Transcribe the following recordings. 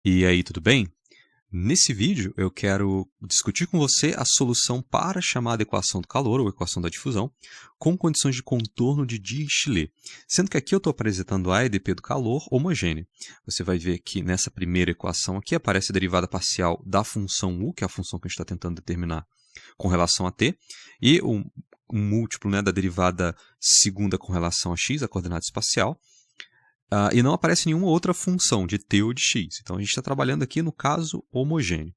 E aí, tudo bem? Nesse vídeo, eu quero discutir com você a solução para a chamada equação do calor, ou equação da difusão, com condições de contorno de Dirichlet. Sendo que aqui eu estou apresentando a EDP do calor homogênea. Você vai ver que nessa primeira equação aqui aparece a derivada parcial da função u, que é a função que a gente está tentando determinar com relação a t, e um múltiplo, né, da derivada segunda com relação a x, a coordenada espacial. E não aparece nenhuma outra função de t ou de x. Então, a gente está trabalhando aqui no caso homogêneo.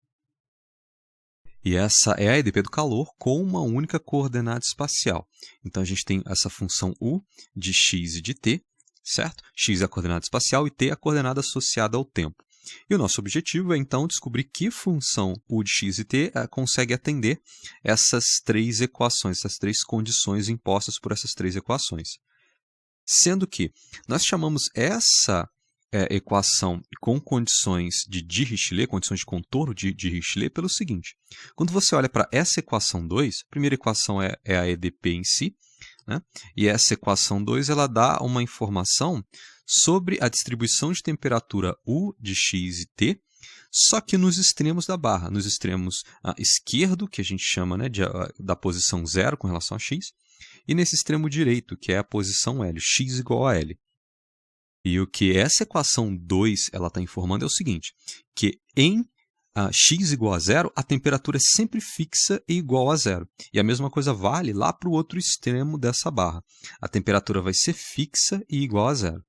E essa é a EDP do calor com uma única coordenada espacial. Então, a gente tem essa função u de x e de t, certo? X é a coordenada espacial e t é a coordenada associada ao tempo. E o nosso objetivo é, então, descobrir que função u de x e t consegue atender essas três equações, essas três condições impostas por essas três equações. Sendo que nós chamamos essa equação com condições de Dirichlet, condições de contorno de Dirichlet, pelo seguinte. Quando você olha para essa equação 2, a primeira equação é a EDP em si, né? E essa equação 2 ela dá uma informação sobre a distribuição de temperatura U de x e t, só que nos extremos da barra, nos extremos esquerdo, que a gente chama, né, da posição 0 com relação a x, e nesse extremo direito, que é a posição L, x igual a L. E o que essa equação 2 está informando é o seguinte, que em x igual a 0, a temperatura é sempre fixa e igual a 0. E a mesma coisa vale lá para o outro extremo dessa barra. A temperatura vai ser fixa e igual a 0.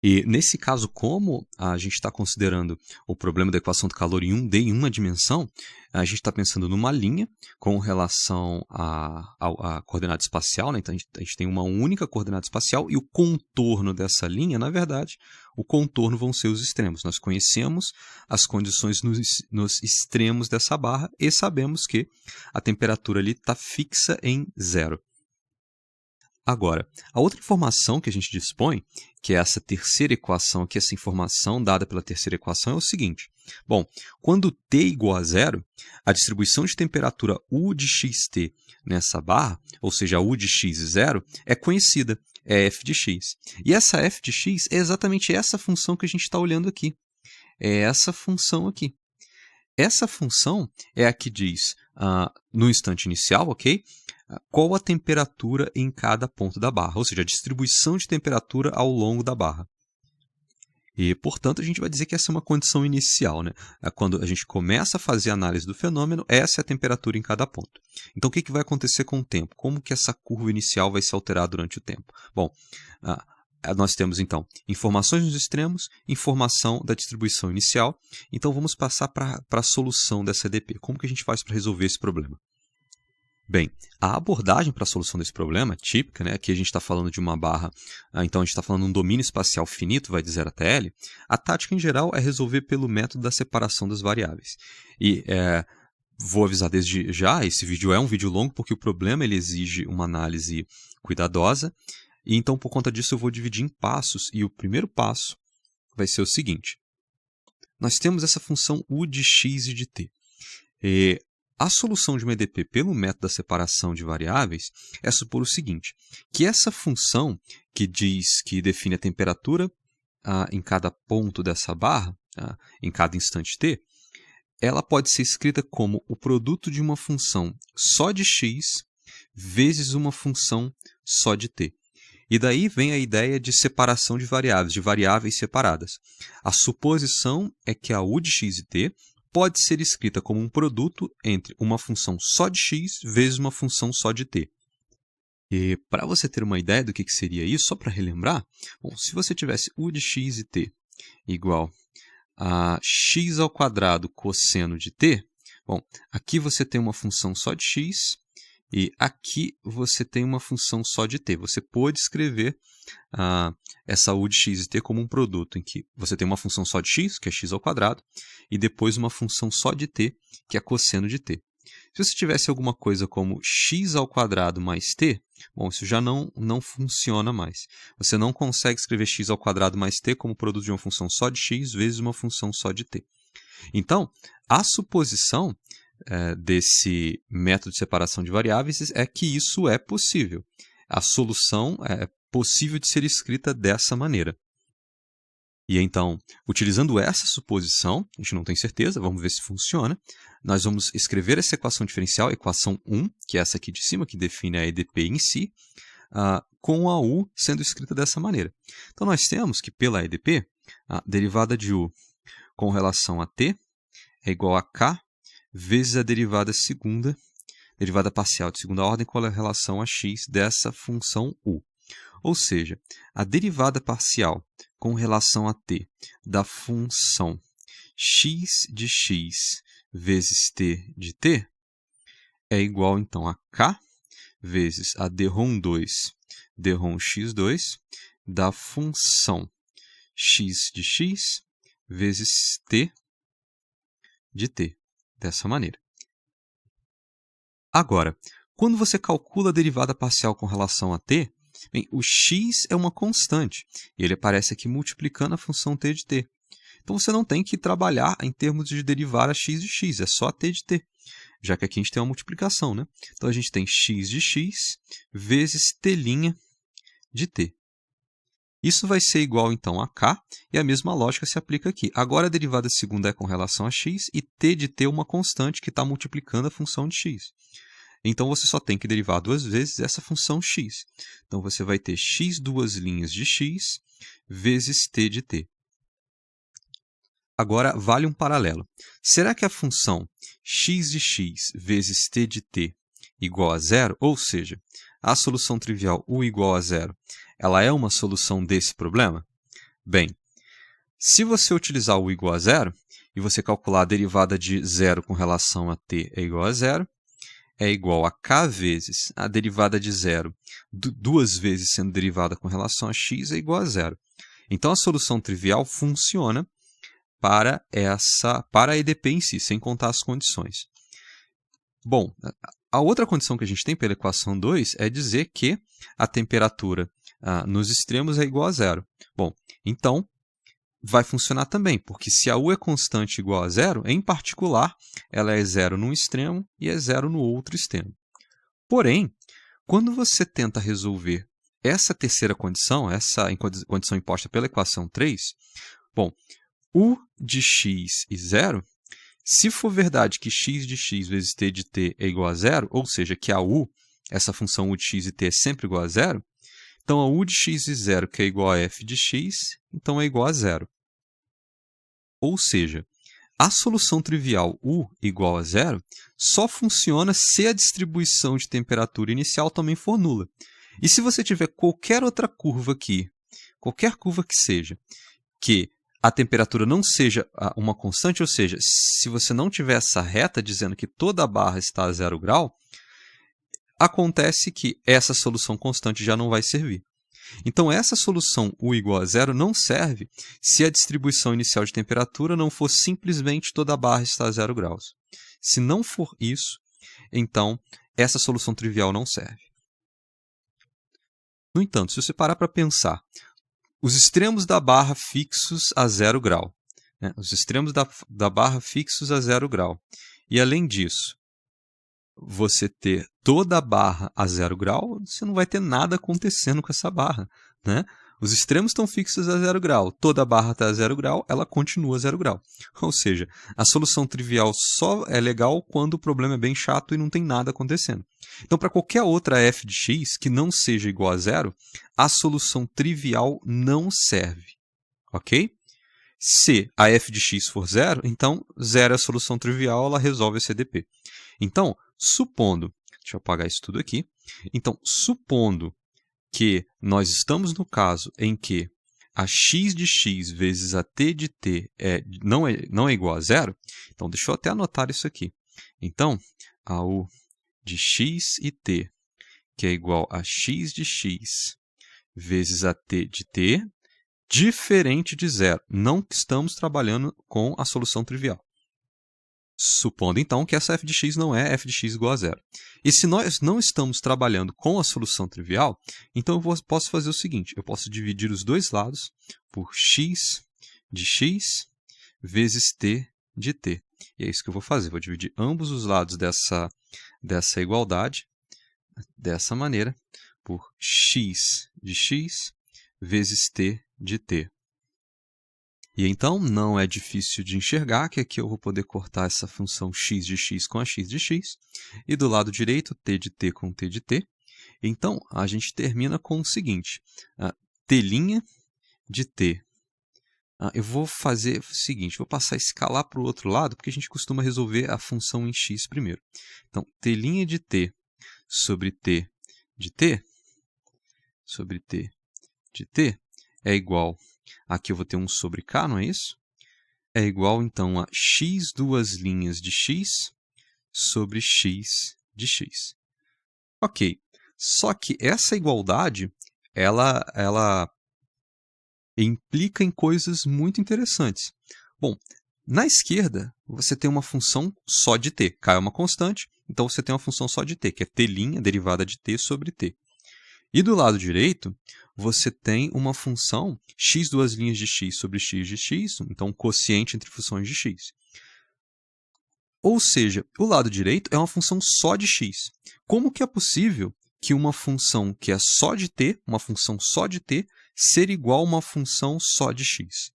E, nesse caso, como a gente está considerando o problema da equação do calor em 1D, em uma dimensão, a gente está pensando numa linha com relação à coordenada espacial, né? Então, a gente tem uma única coordenada espacial e o contorno dessa linha, na verdade, o contorno vão ser os extremos. Nós conhecemos as condições nos extremos dessa barra e sabemos que a temperatura ali está fixa em 0. Agora, a outra informação que a gente dispõe, que é essa terceira equação, que essa informação dada pela terceira equação é o seguinte. Bom, quando t igual a 0, a distribuição de temperatura U de xt nessa barra, ou seja, a U de x 0, é conhecida, é f de x. E essa f de x é exatamente essa função que a gente está olhando aqui. É essa função aqui. Essa função é a que diz, no instante inicial, ok? Qual a temperatura em cada ponto da barra, ou seja, a distribuição de temperatura ao longo da barra. E, portanto, a gente vai dizer que essa é uma condição inicial, né? Quando a gente começa a fazer a análise do fenômeno, essa é a temperatura em cada ponto. Então, o que vai acontecer com o tempo? Como que essa curva inicial vai se alterar durante o tempo? Bom, nós temos, então, informações nos extremos, informação da distribuição inicial. Então, vamos passar para a solução dessa EDP. Como que a gente faz para resolver esse problema? Bem, a abordagem para a solução desse problema, típica, né? Aqui a gente está falando de uma barra, então a gente está falando de um domínio espacial finito, vai de 0 até L. A tática, em geral, é resolver pelo método da separação das variáveis. E vou avisar desde já, esse vídeo é um vídeo longo, porque o problema ele exige uma análise cuidadosa. E então, por conta disso, eu vou dividir em passos. E o primeiro passo vai ser o seguinte. Nós temos essa função u de x e de t. A solução de uma EDP pelo método da separação de variáveis é supor o seguinte, que essa função que define a temperatura em cada ponto dessa barra, em cada instante t, ela pode ser escrita como o produto de uma função só de x vezes uma função só de t. E daí vem a ideia de separação de variáveis separadas. A suposição é que a u de x e t pode ser escrita como um produto entre uma função só de x vezes uma função só de t. E para você ter uma ideia do que seria isso, só para relembrar, bom, se você tivesse u de x e t igual a x ao quadrado cosseno de t, bom, aqui você tem uma função só de x e aqui você tem uma função só de t. Você pode escrever essa u de x e t como um produto em que você tem uma função só de x, que é x ao quadrado, e depois uma função só de t, que é cosseno de t. Se você tivesse alguma coisa como x ao quadrado mais t, bom, isso já não funciona mais. Você não consegue escrever x ao quadrado mais t como produto de uma função só de x vezes uma função só de t. Então, a suposição desse método de separação de variáveis é que isso é possível. A solução é possível de ser escrita dessa maneira. E então, utilizando essa suposição, a gente não tem certeza, vamos ver se funciona, nós vamos escrever essa equação diferencial, equação 1, que é essa aqui de cima, que define a EDP em si, com a U sendo escrita dessa maneira. Então, nós temos que, pela EDP, a derivada de U com relação a t é igual a k vezes a derivada parcial de segunda ordem com relação a x dessa função u. Ou seja, a derivada parcial com relação a t da função x de x vezes t de t é igual, então, a k vezes a dρ2 dρx2 da função x de x vezes t de t, dessa maneira. Agora, quando você calcula a derivada parcial com relação a t, bem, o x é uma constante, e ele aparece aqui multiplicando a função t de t. Então, você não tem que trabalhar em termos de derivar a x de x, é só a t de t, já que aqui a gente tem uma multiplicação, né? Então, a gente tem x de x vezes t' de t. Isso vai ser igual, então, a k, e a mesma lógica se aplica aqui. Agora, a derivada segunda é com relação a x, e t de t é uma constante que está multiplicando a função de x. Então, você só tem que derivar duas vezes essa função x. Então, você vai ter x duas linhas de x vezes t de t. Agora, vale um paralelo. Será que a função x de x vezes t de t igual a zero, ou seja, a solução trivial u igual a zero, ela é uma solução desse problema? Bem, se você utilizar u igual a zero, e você calcular a derivada de zero com relação a t é igual a zero, é igual a k vezes a derivada de zero, duas vezes sendo derivada com relação a x, é igual a zero. Então, a solução trivial funciona para a EDP em si, sem contar as condições. Bom, a outra condição que a gente tem pela equação 2 é dizer que a temperatura nos extremos é igual a zero. Bom, então, vai funcionar também, porque se a U é constante igual a zero, em particular, ela é zero num extremo e é zero no outro extremo. Porém, quando você tenta resolver essa terceira condição, essa condição imposta pela equação 3, bom, U de x e zero, se for verdade que x de x vezes t de t é igual a zero, ou seja, que a U, essa função U de x e t é sempre igual a zero, então a U de x e zero, que é igual a f de x, então é igual a zero. Ou seja, a solução trivial U igual a zero só funciona se a distribuição de temperatura inicial também for nula. E se você tiver qualquer outra curva aqui, qualquer curva que seja, que a temperatura não seja uma constante, ou seja, se você não tiver essa reta dizendo que toda a barra está a 0 grau, acontece que essa solução constante já não vai servir. Então, essa solução U igual a zero não serve se a distribuição inicial de temperatura não for simplesmente toda a barra está a 0 graus. Se não for isso, então essa solução trivial não serve. No entanto, se você parar para pensar, os extremos da barra fixos a 0 grau, né? Os extremos da barra fixos a 0 grau, e além disso, você ter toda a barra a 0 grau, você não vai ter nada acontecendo com essa barra, né? Os extremos estão fixos a 0 grau, toda a barra está a 0 grau, ela continua a 0 grau. Ou seja, a solução trivial só é legal quando o problema é bem chato e não tem nada acontecendo. Então, para qualquer outra f de x que não seja igual a zero, a solução trivial não serve, ok? Se a f de x for zero, então zero é a solução trivial, ela resolve esse EDP. Então, supondo, deixa eu apagar isso tudo aqui, então, supondo que nós estamos no caso em que a x de x vezes a t de t não é igual a zero, então deixa eu até anotar isso aqui. Então, a u de x e t, que é igual a x de x vezes a t de t, diferente de zero. Não estamos trabalhando com a solução trivial. Supondo, então, que essa f de x não é f de x igual a zero. E se nós não estamos trabalhando com a solução trivial, então eu posso fazer o seguinte, eu posso dividir os dois lados por x de x vezes t de t. E é isso que eu vou fazer, vou dividir ambos os lados dessa igualdade, dessa maneira, por x de x vezes t de t. E então não é difícil de enxergar que aqui eu vou poder cortar essa função x de x com a x de x, e do lado direito t de t com t de t. Então a gente termina com o seguinte, t' de t. Eu vou fazer o seguinte, vou passar a escalar para o outro lado, porque a gente costuma resolver a função em x primeiro. Então, t' de t sobre t de t, sobre t de t, é igual, aqui eu vou ter 1 sobre k, não é isso? É igual, então, a x duas linhas de x sobre x de x. Ok, só que essa igualdade, ela implica em coisas muito interessantes. Bom, na esquerda, você tem uma função só de t. K é uma constante, então você tem uma função só de t, que é t', derivada de t sobre t. E do lado direito, você tem uma função x duas linhas de x sobre x de x, então um quociente entre funções de x. Ou seja, o lado direito é uma função só de x. Como que é possível que uma função que é só de t, uma função só de t, ser igual a uma função só de x?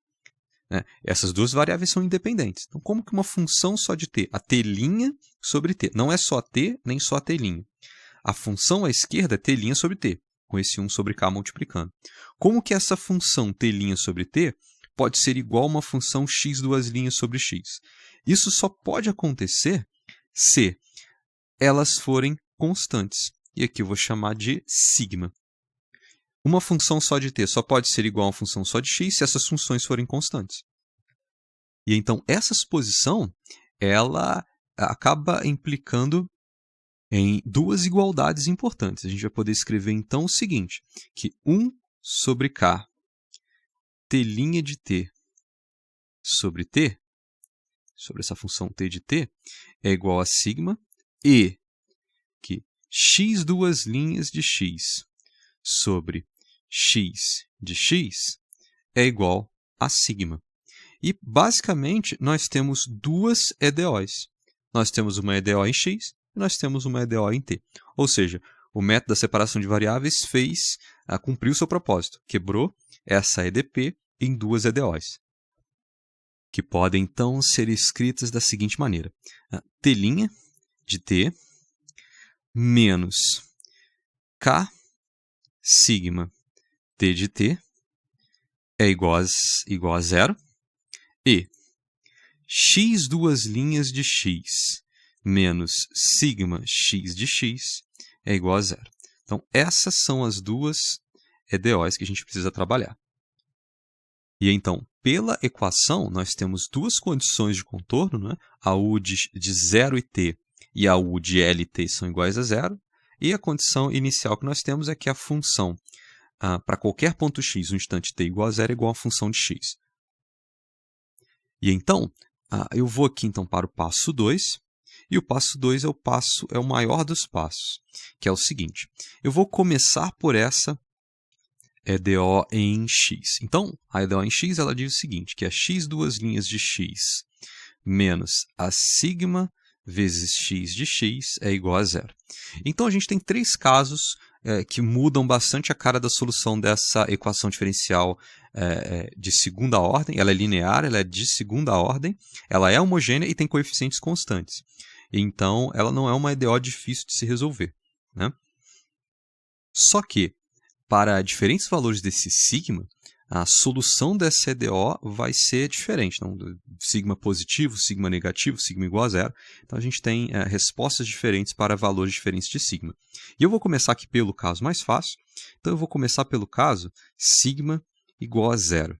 Essas duas variáveis são independentes. Então, como que uma função só de t, a t' sobre t, não é só t, nem só a t'. A função à esquerda é t' sobre t, com esse 1 sobre k multiplicando. Como que essa função t' sobre t pode ser igual a uma função x duas linhas sobre x? Isso só pode acontecer se elas forem constantes. E aqui eu vou chamar de sigma. Uma função só de t só pode ser igual a uma função só de x se essas funções forem constantes. E então, essa suposição, ela acaba implicando em duas igualdades importantes. A gente vai poder escrever, então, o seguinte, que 1 sobre k, t' de t sobre t, sobre essa função t de t, é igual a sigma, e que x duas linhas de x sobre x de x é igual a sigma. E, basicamente, nós temos duas EDOs. Nós temos uma EDO em x e nós temos uma EDO em t. Ou seja, o método da separação de variáveis cumpriu o seu propósito. Quebrou essa EDP em duas EDOs, que podem, então, ser escritas da seguinte maneira. T' de t menos k sigma t de t é igual a zero. E x duas linhas de x menos sigma x de x é igual a zero. Então, essas são as duas EDOs que a gente precisa trabalhar. E então, pela equação, nós temos duas condições de contorno, a u de 0 e t e a u de L e t são iguais a zero. E a condição inicial que nós temos é que a função para qualquer ponto x, no instante t igual a zero, é igual a função de x. E então, eu vou aqui então para o passo 2, e o passo 2 é o maior dos passos, que é o seguinte. Eu vou começar por essa EDO em x. Então, a EDO em x ela diz o seguinte, que é x duas linhas de x menos a sigma vezes x de x é igual a zero. Então, a gente tem três casos que mudam bastante a cara da solução dessa equação diferencial de segunda ordem. Ela é linear, ela é de segunda ordem, ela é homogênea e tem coeficientes constantes. Então, ela não é uma EDO difícil de se resolver, né? Só que, para diferentes valores desse sigma, a solução dessa EDO vai ser diferente. Então, sigma positivo, sigma negativo, sigma igual a zero. Então, a gente tem respostas diferentes para valores diferentes de sigma. E eu vou começar aqui pelo caso mais fácil. Então, eu vou começar pelo caso sigma ', 0. O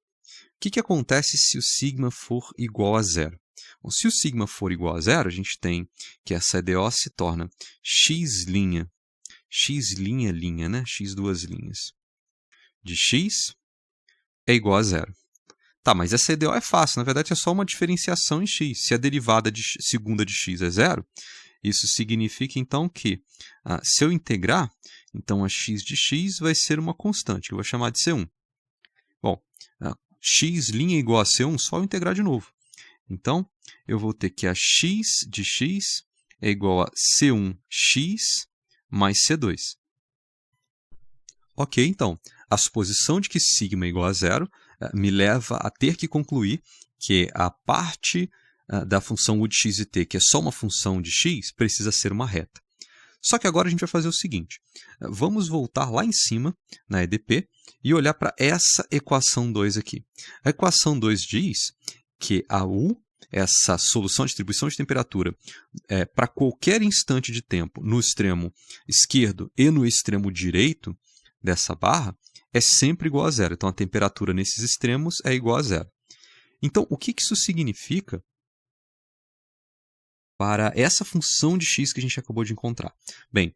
que acontece se o sigma for igual a zero? Bom, se o sigma for igual a zero, a gente tem que essa EDO se torna x', né? X duas linhas de x é igual a zero. Tá, mas essa EDO é fácil, na verdade é só uma diferenciação em x. Se a derivada segunda de x é zero, isso significa então que, se eu integrar, então a x de x vai ser uma constante, que eu vou chamar de C1. Bom, x' igual a C1, só eu integrar de novo. Então, eu vou ter que a x de x é igual a C1x mais C2. Ok, então, a suposição de que sigma é igual a zero me leva a ter que concluir que a parte da função u de x e t, que é só uma função de x, precisa ser uma reta. Só que agora a gente vai fazer o seguinte, vamos voltar lá em cima, na EDP, e olhar para essa equação 2 aqui. A equação 2 diz que a u, essa solução de distribuição de temperatura, para qualquer instante de tempo no extremo esquerdo e no extremo direito dessa barra, é sempre igual a zero. Então, a temperatura nesses extremos é igual a zero. Então, o que isso significa para essa função de x que a gente acabou de encontrar? Bem,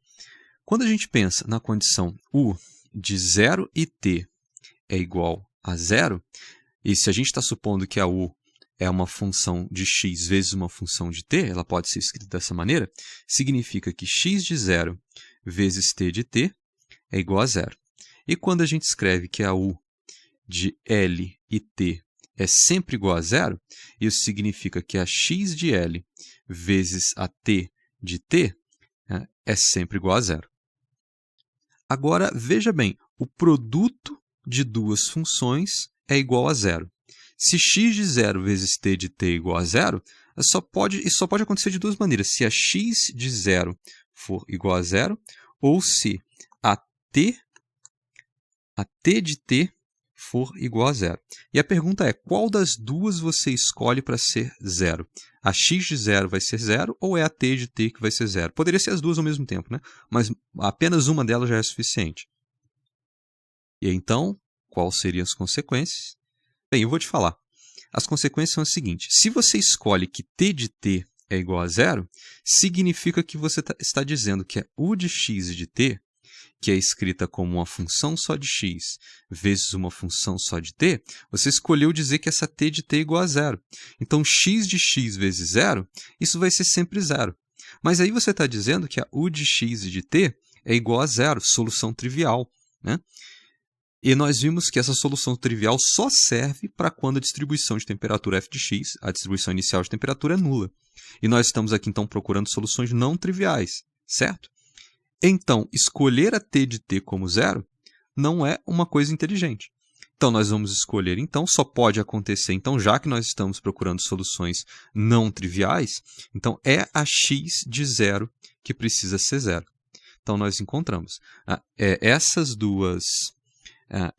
quando a gente pensa na condição u de 0 e t é igual a zero, e se a gente está supondo que a u é uma função de x vezes uma função de t, ela pode ser escrita dessa maneira, significa que x de 0 vezes t de t é igual a zero. E quando a gente escreve que a u de L e t é sempre igual a zero, isso significa que a x de L vezes a t de t é sempre igual a zero. Agora, veja bem, o produto de duas funções é igual a zero. Se x de 0 vezes t de t é igual a zero, isso só pode acontecer de duas maneiras. Se a x de 0 for igual a zero, ou se a t de t for igual a zero. E a pergunta é, qual das duas você escolhe para ser zero? A x de 0 vai ser zero ou é a t de t que vai ser zero? Poderia ser as duas ao mesmo tempo, né? Mas apenas uma delas já é suficiente. E então, quais seriam as consequências? Bem, eu vou te falar. As consequências são as seguintes. Se você escolhe que t de t é igual a zero, significa que você está dizendo que a u de x e de t, que é escrita como uma função só de x vezes uma função só de t, você escolheu dizer que essa t de t é igual a zero. Então, x de x vezes zero, isso vai ser sempre zero. Mas aí você está dizendo que a u de x e de t é igual a zero, solução trivial, né? E nós vimos que essa solução trivial só serve para quando a distribuição de temperatura f de x, a distribuição inicial de temperatura, é nula. E nós estamos aqui, então, procurando soluções não triviais, certo? Então, escolher a t de t como zero não é uma coisa inteligente. Então, nós vamos escolher, então, só pode acontecer, então, já que nós estamos procurando soluções não triviais, então é a x de zero que precisa ser zero. Então, nós encontramos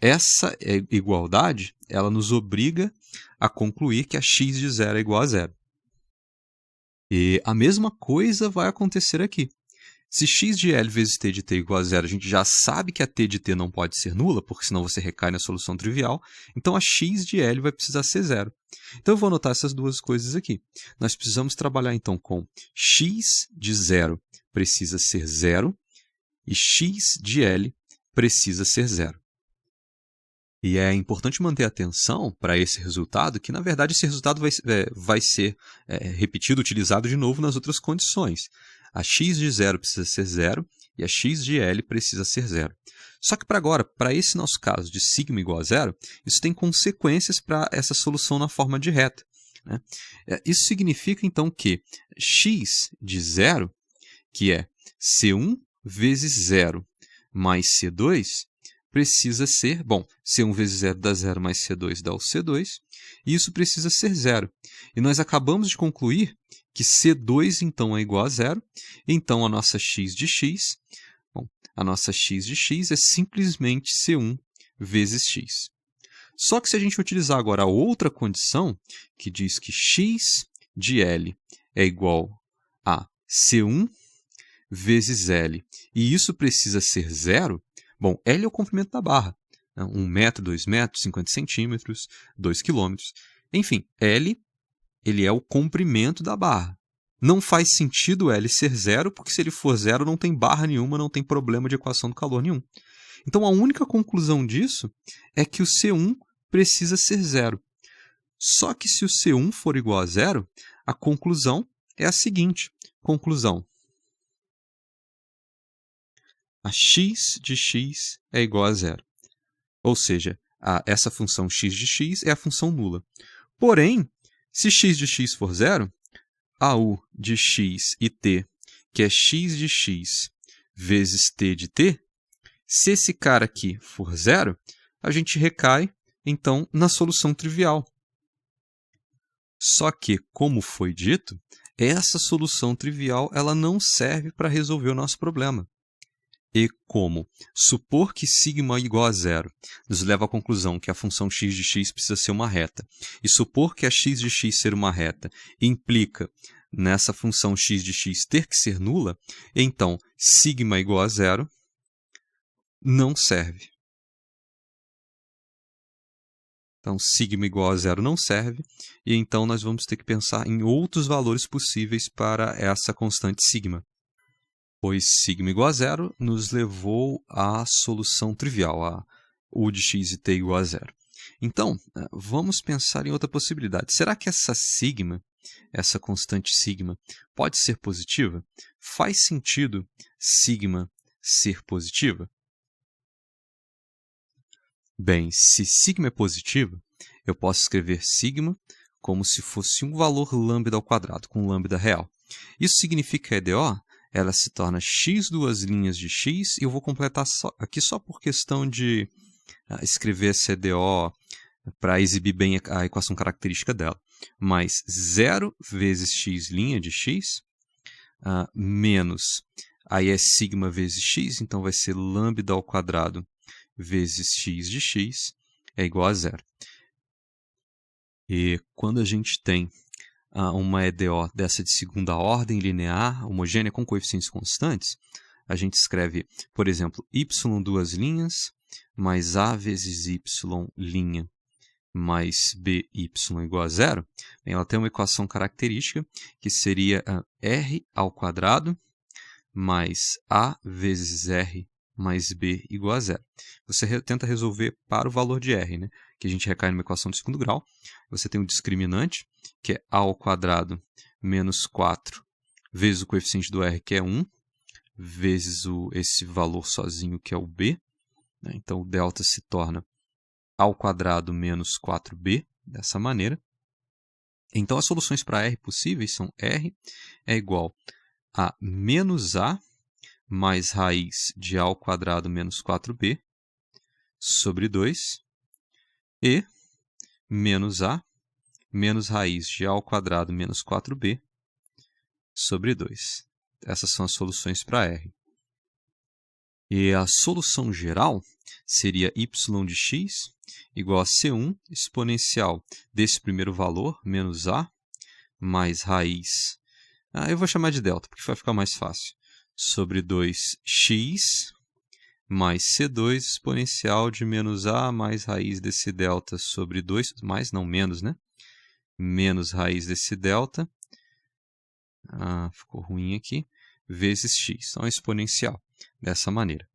essa igualdade, ela nos obriga a concluir que a x de 0 é igual a zero. E a mesma coisa vai acontecer aqui. Se x de L vezes t de t é igual a zero, a gente já sabe que a t de t não pode ser nula, porque senão você recai na solução trivial. Então, a x de L vai precisar ser zero. Então, eu vou anotar essas duas coisas aqui. Nós precisamos trabalhar, então, com x de 0 precisa ser zero e x de L precisa ser zero. E é importante manter atenção para esse resultado, que na verdade esse resultado vai ser repetido, utilizado de novo nas outras condições. A x de 0 precisa ser zero e a x de L precisa ser zero. Só que para agora, para esse nosso caso de sigma igual a zero, isso tem consequências para essa solução na forma de reta, né? Isso significa então que x de 0, que é C1 vezes 0 mais C2, precisa ser, bom, C1 vezes 0 dá 0 mais C2 dá o C2, e isso precisa ser zero. E nós acabamos de concluir que C2, então, é igual a zero, então a nossa x de x, bom, a nossa x de x é simplesmente C1 vezes x. Só que se a gente utilizar agora a outra condição, que diz que x de L é igual a C1 vezes L, e isso precisa ser zero, bom, L é o comprimento da barra, 1 metro, 2 metros, 50 centímetros, 2 quilômetros. Enfim, L ele é o comprimento da barra. Não faz sentido L ser zero, porque se ele for zero não tem barra nenhuma, não tem problema de equação do calor nenhum. Então, a única conclusão disso é que o C1 precisa ser zero. Só que se o C1 for igual a zero, a conclusão é a seguinte. Conclusão. A x de x é igual a zero. Ou seja, essa função x de x é a função nula. Porém, se x de x for zero, a u de x e t, que é x de x vezes t de t, se esse cara aqui for zero, a gente recai então na solução trivial. Só que, como foi dito, essa solução trivial ela não serve para resolver o nosso problema. E como supor que sigma igual a zero nos leva à conclusão que a função x de x precisa ser uma reta, e supor que a x de x ser uma reta implica nessa função x de x ter que ser nula, então sigma igual a zero não serve. Então, sigma igual a zero não serve, e então nós vamos ter que pensar em outros valores possíveis para essa constante sigma. Pois sigma igual a zero nos levou à solução trivial, a u de x e t igual a zero. Então, vamos pensar em outra possibilidade. Será que essa sigma, essa constante sigma, pode ser positiva? Faz sentido sigma ser positiva? Bem, se sigma é positiva, eu posso escrever sigma como se fosse um valor lambda ao quadrado, com lambda real. Isso significa que a EDO ela se torna x duas linhas de x, e eu vou completar aqui só por questão de escrever essa EDO para exibir bem a equação característica dela. Mais 0 vezes x' de x, menos, aí é sigma vezes x, então vai ser lambda ao quadrado vezes x de x é igual a zero. E quando a gente tem uma EDO dessa de segunda ordem, linear, homogênea, com coeficientes constantes, a gente escreve, por exemplo, y duas linhas, mais a vezes y' mais by igual a zero. Ela tem uma equação característica que seria r ao quadrado mais a vezes r mais b igual a zero. Você tenta resolver para o valor de r, né? Que a gente recai numa equação de segundo grau. Você tem um discriminante, que é a ao quadrado menos 4 vezes o coeficiente do r, que é 1, vezes esse valor sozinho, que é o b. Né? Então, o delta se torna ao quadrado menos 4b, dessa maneira. Então, as soluções para r possíveis são r é igual a menos a mais raiz de a ao quadrado menos 4b sobre 2 e menos a menos raiz de a ao quadrado menos 4b sobre 2. Essas são as soluções para r. E a solução geral seria y de x igual a c1 exponencial desse primeiro valor, menos a, mais raiz, eu vou chamar de delta, porque vai ficar mais fácil, sobre 2x mais c2 exponencial de menos a mais raiz desse delta sobre 2, mais não menos, né? Menos raiz desse delta, ficou ruim aqui, vezes x, então é exponencial, dessa maneira.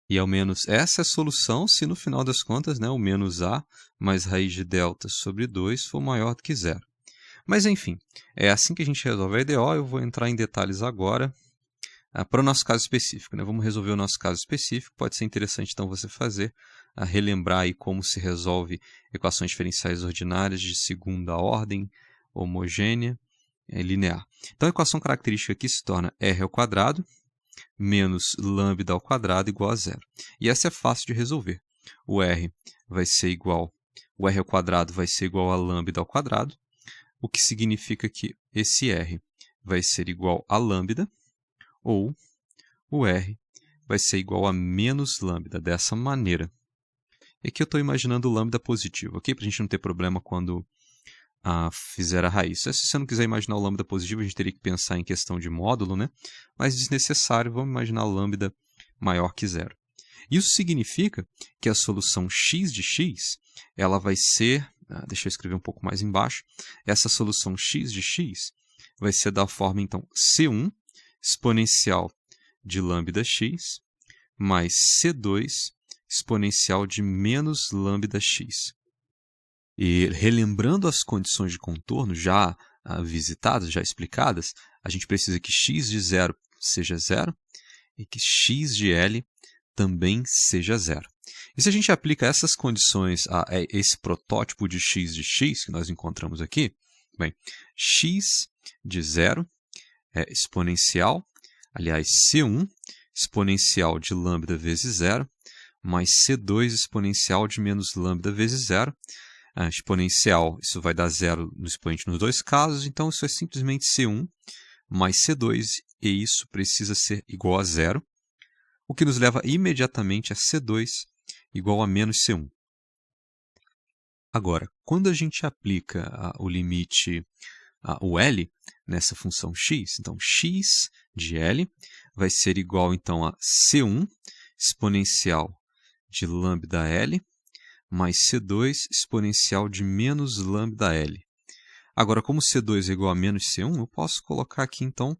E ao menos essa é a solução se no final das contas, né, o menos a mais raiz de delta sobre 2 for maior do que zero. Mas enfim, é assim que a gente resolve a EDO. Eu vou entrar em detalhes agora para o nosso caso específico. Né? Vamos resolver o nosso caso específico. Pode ser interessante então você fazer, relembrar aí como se resolve equações diferenciais ordinárias de segunda ordem, homogênea, linear. Então a equação característica aqui se torna r ao quadrado menos lambda ao quadrado igual a zero. E essa é fácil de resolver. O r ao quadrado vai ser igual a lambda ao quadrado, o que significa que esse r vai ser igual a lambda, ou o r vai ser igual a menos lambda, dessa maneira. E aqui eu estou imaginando o lambda positivo, ok? Para a gente não ter problema quando fizer a raiz. Se você não quiser imaginar o lambda positivo, a gente teria que pensar em questão de módulo, né? Mas desnecessário, vamos imaginar lambda maior que zero. Isso significa que a solução x de x, ela vai ser, deixa eu escrever um pouco mais embaixo, essa solução x de x vai ser da forma, então, c1 exponencial de lambda x mais c2 exponencial de menos lambda x. E relembrando as condições de contorno já visitadas, já explicadas, a gente precisa que x de 0 seja 0 e que x de L também seja 0. E se a gente aplica essas condições a esse protótipo de x que nós encontramos aqui, bem, x de 0 é exponencial, aliás, c1 exponencial de lambda vezes 0, mais C2 exponencial de menos lambda vezes zero. Exponencial, isso vai dar zero no expoente nos dois casos, então isso é simplesmente C1 mais C2, e isso precisa ser igual a zero, o que nos leva imediatamente a C2 igual a menos C1. Agora, quando a gente aplica o limite, o L, nessa função x, então x de L vai ser igual então a C1 exponencial de lambda L mais C2 exponencial de menos lambda L. Agora, como C2 é igual a menos C1, eu posso colocar aqui então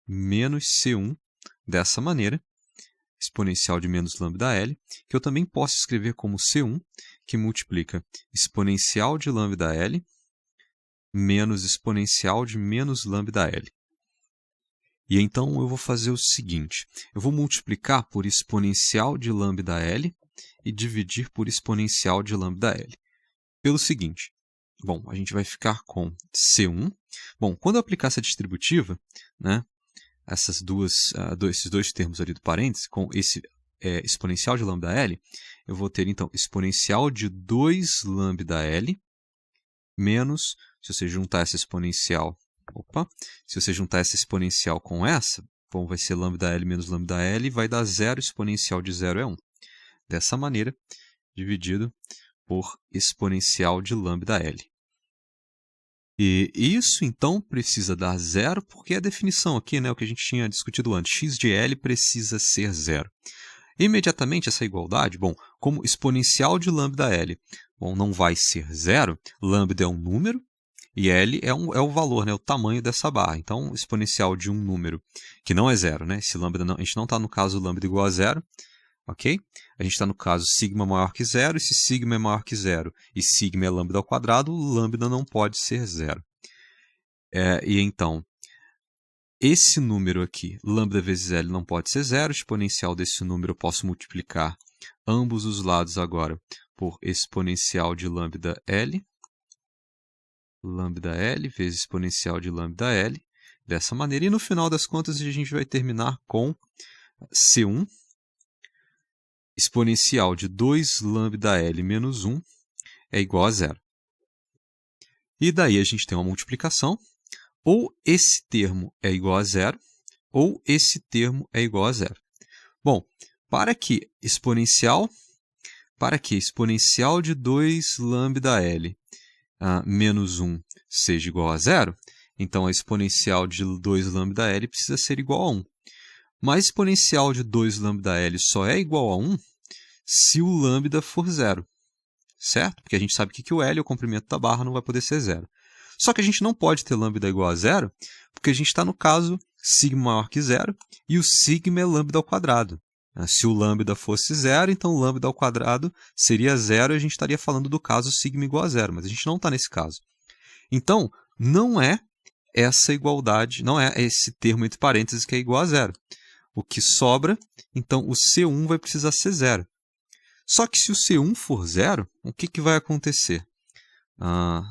menos C1 dessa maneira, exponencial de menos lambda L, que eu também posso escrever como C1, que multiplica exponencial de lambda L menos exponencial de menos lambda L. E então eu vou fazer o seguinte, eu vou multiplicar por exponencial de lambda L e dividir por exponencial de lambda L. Pelo seguinte, bom, a gente vai ficar com C1. Bom, quando eu aplicar essa distributiva, né, esses dois termos ali do parênteses, com esse exponencial de lambda L, eu vou ter, então, exponencial de 2 lambda L menos, se você juntar essa exponencial, se você juntar essa exponencial com essa, bom, vai ser lambda L menos lambda L, vai dar 0, exponencial de 0 é 1. Dessa maneira, dividido por exponencial de lambda L. E isso, então, precisa dar zero, porque a definição aqui, né, o que a gente tinha discutido antes, x de L precisa ser zero. Imediatamente, essa igualdade, bom, como exponencial de lambda L, bom, não vai ser zero, lambda é um número, e L é o valor, né, o tamanho dessa barra. Então, exponencial de um número que não é zero, né, esse lambda não, a gente não está no caso lambda igual a zero, ok? A gente está no caso sigma maior que zero, e se sigma é maior que zero e sigma é lambda ao quadrado, lambda não pode ser zero. E então, esse número aqui, lambda vezes L, não pode ser zero, exponencial desse número eu posso multiplicar ambos os lados agora por exponencial de lambda L vezes exponencial de lambda L, dessa maneira, e no final das contas a gente vai terminar com C1 exponencial de 2 lambda L menos 1 é igual a zero. E daí a gente tem uma multiplicação, ou esse termo é igual a zero, ou esse termo é igual a zero. Bom, para que exponencial de 2 lambda L menos 1 seja igual a zero, então a exponencial de 2 lambda L precisa ser igual a 1. Mas exponencial de 2 lambda L só é igual a 1 se o lambda for zero, certo? Porque a gente sabe que o L, o comprimento da barra, não vai poder ser zero. Só que a gente não pode ter lambda igual a zero, porque a gente está no caso sigma maior que zero, e o sigma é lambda ao quadrado. Se o lambda fosse zero, então o lambda ao quadrado seria zero, e a gente estaria falando do caso sigma igual a zero, mas a gente não está nesse caso. Então, não é essa igualdade, não é esse termo entre parênteses que é igual a zero. O que sobra, então o C1 vai precisar ser zero. Só que se o C1 for zero, o que vai acontecer?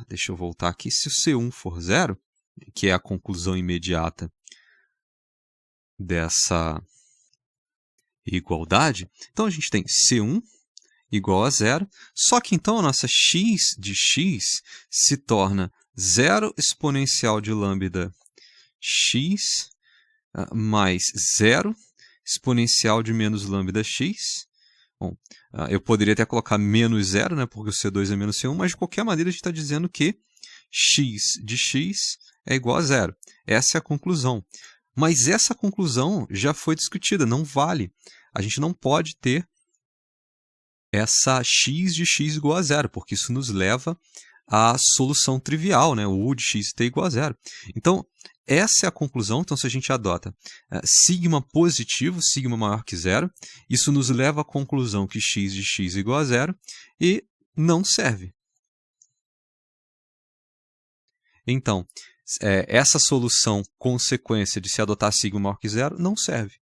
Deixa eu voltar aqui. Se o C1 for zero, que é a conclusão imediata dessa igualdade, então a gente tem C1 igual a zero, só que então a nossa x de x se torna 0 exponencial de lambda x mais 0 exponencial de menos lambda x. Bom, eu poderia até colocar menos 0, né, porque o C2 é menos C1, mas de qualquer maneira a gente está dizendo que x de x é igual a zero. Essa é a conclusão. Mas essa conclusão já foi discutida, não vale. A gente não pode ter essa x de x igual a zero, porque isso nos leva à solução trivial, né? O U de x t igual a zero. Então, essa é a conclusão. Então, se a gente adota sigma positivo, sigma maior que zero, isso nos leva à conclusão que x de x é igual a zero e não serve. Então, essa solução consequência de se adotar sigma maior que zero não serve.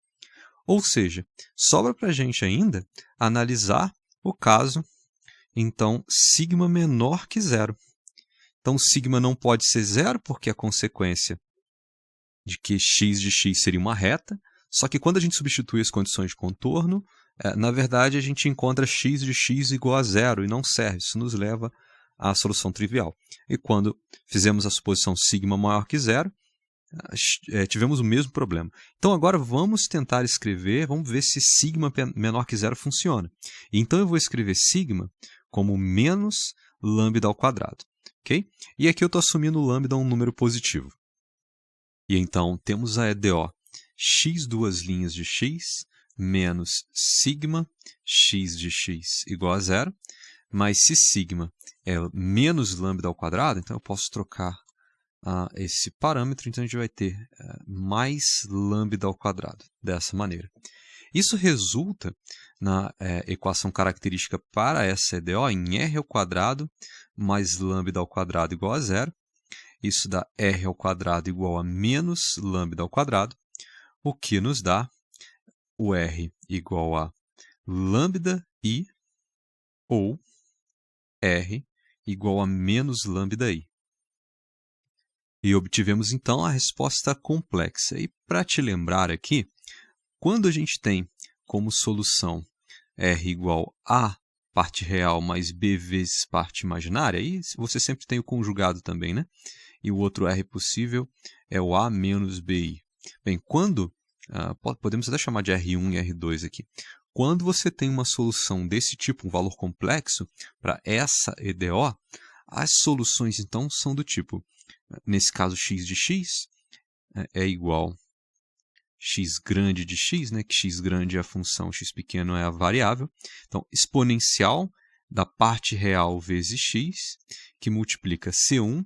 Ou seja, sobra para a gente ainda analisar o caso, então, sigma menor que zero. Então, sigma não pode ser zero, porque a consequência de que x de x seria uma reta, só que quando a gente substitui as condições de contorno, na verdade, a gente encontra x de x igual a zero e não serve. Isso nos leva à solução trivial. E quando fizemos a suposição sigma maior que zero, tivemos o mesmo problema. Então, agora vamos tentar escrever, vamos ver se sigma menor que zero funciona. Então, eu vou escrever sigma como menos lambda ao quadrado. Okay? E aqui eu estou assumindo o lambda um número positivo. E então, temos a EDO x duas linhas de x menos sigma x de x igual a zero. Mas se sigma é menos lambda ao quadrado, então eu posso trocar esse parâmetro, então a gente vai ter mais lambda ao quadrado, dessa maneira. Isso resulta na equação característica para essa EDO em r ao quadrado mais lambda ao quadrado igual a zero. Isso dá r ao quadrado igual a menos lambda ao quadrado, o que nos dá o r igual a lambda i ou r igual a menos lambda i. E obtivemos, então, a resposta complexa. E para te lembrar aqui, quando a gente tem como solução r igual a parte real mais b vezes parte imaginária, aí você sempre tem o conjugado também, né? E o outro r possível é o a menos bi. Bem, quando, podemos até chamar de R1 e R2 aqui. Quando você tem uma solução desse tipo, um valor complexo, para essa EDO, as soluções, então, são do tipo, nesse caso, x de x é igual x grande de x, né, que x grande é a função, x pequeno é a variável. Então, exponencial da parte real vezes x, que multiplica C1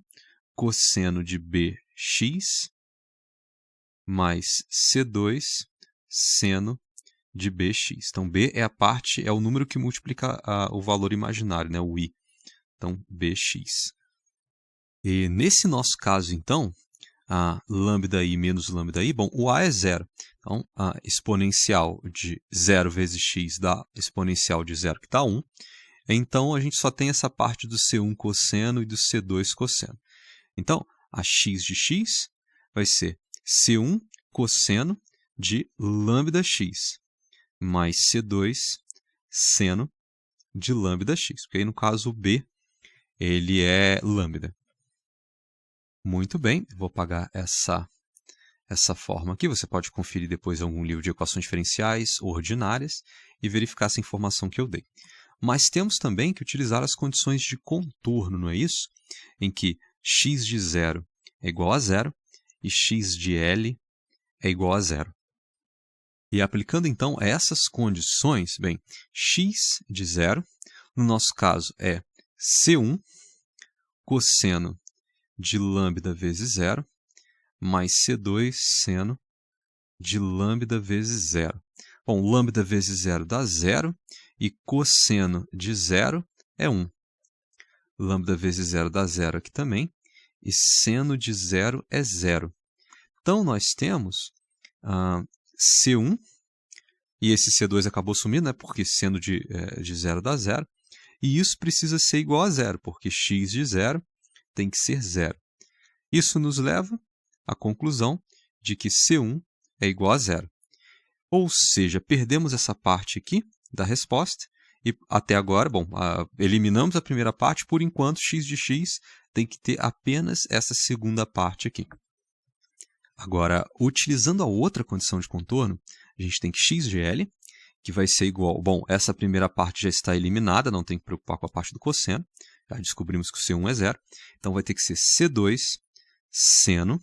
cosseno de bx mais C2 seno de bx. Então, b é o número que multiplica o valor imaginário, né, o i. Então, bx. E nesse nosso caso, então, a lambda i menos lambda i, bom, o a é zero. Então, a exponencial de 0 vezes x dá exponencial de 0, que dá 1. Então, a gente só tem essa parte do C1 cosseno e do C2 cosseno. Então, a x de x vai ser C1 cosseno de lambda x mais C2 seno de lambda x. Porque aí, no caso, o b ele é lambda. Muito bem, vou apagar essa forma aqui. Você pode conferir depois em algum livro de equações diferenciais ordinárias e verificar essa informação que eu dei. Mas temos também que utilizar as condições de contorno, não é isso? Em que x de 0 é igual a 0 e x de L é igual a 0. E aplicando, então, essas condições, bem, x de 0, no nosso caso, é C1 cosseno de lambda vezes 0, mais C2 seno de lambda vezes 0. Bom, lambda vezes 0 dá 0, e cosseno de 0 é 1. Lambda vezes 0 dá 0 aqui também, e seno de 0 é 0. Então, nós temos C1, e esse C2 acabou sumindo, né, porque seno de 0 dá 0, e isso precisa ser igual a 0, porque x de 0 tem que ser 0. Isso nos leva à conclusão de que C1 é igual a 0. Ou seja, perdemos essa parte aqui da resposta, e até agora, bom, eliminamos a primeira parte, por enquanto x de x tem que ter apenas essa segunda parte aqui. Agora, utilizando a outra condição de contorno, a gente tem que x de L, que vai ser igual... Bom, essa primeira parte já está eliminada, não tem que preocupar com a parte do cosseno. Já descobrimos que o C1 é 0. Então, vai ter que ser C2 seno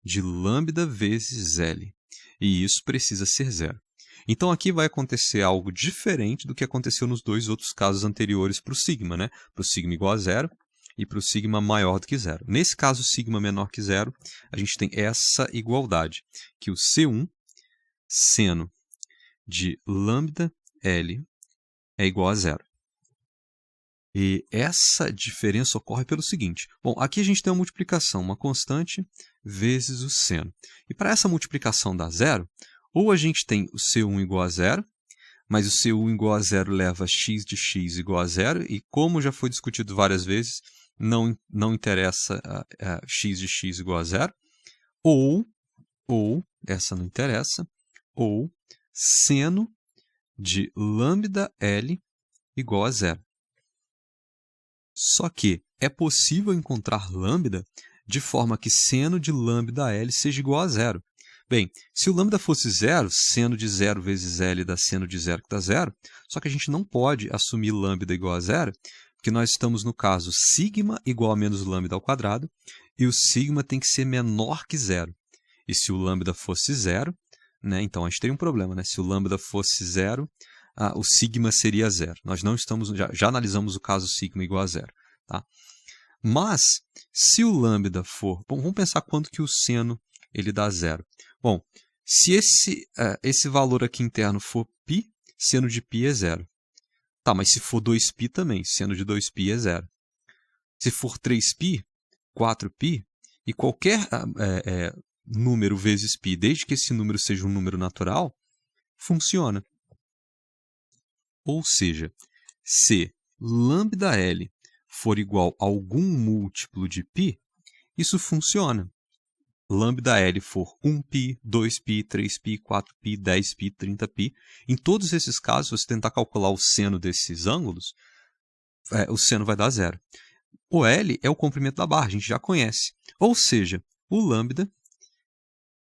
de lambda vezes L. E isso precisa ser 0. Então, aqui vai acontecer algo diferente do que aconteceu nos dois outros casos anteriores para o sigma, né? Para o sigma igual a 0 e para o sigma maior do que 0. Nesse caso, sigma menor que 0, a gente tem essa igualdade, que o C1 seno de lambda L é igual a 0. E essa diferença ocorre pelo seguinte. Bom, aqui a gente tem uma multiplicação, uma constante vezes o seno. E para essa multiplicação dar 0, ou a gente tem o C1 igual a 0, mas o C1 igual a 0 leva x de x igual a 0, e como já foi discutido várias vezes, não interessa x de x igual a 0, ou, essa não interessa, ou seno de lambda L igual a zero. Só que é possível encontrar lambda de forma que seno de lambda L seja igual a zero. Bem, se o lambda fosse zero, seno de 0 vezes L dá seno de 0 que dá zero, só que a gente não pode assumir lambda igual a zero, porque nós estamos no caso sigma igual a menos lambda ao quadrado, e o sigma tem que ser menor que zero. E se o lambda fosse zero, né, então a gente teria um problema, né? Se o lambda fosse zero, o sigma seria zero. Nós não estamos, já analisamos o caso sigma igual a zero. Tá? Mas, se o lambda for... Bom, vamos pensar quanto que o seno ele dá zero. Bom, se esse valor aqui interno for π, seno de π é zero. Tá, mas se for 2π também, seno de 2π é zero. Se for 3π, 4π, e qualquer número vezes π, desde que esse número seja um número natural, funciona. Ou seja, se lambda L for igual a algum múltiplo de π, isso funciona. Lambda L for 1π, 2π, 3π, 4π, 10π, 30π. Em todos esses casos, se você tentar calcular o seno desses ângulos, o seno vai dar zero. O L é o comprimento da barra, a gente já conhece. Ou seja, o lambda,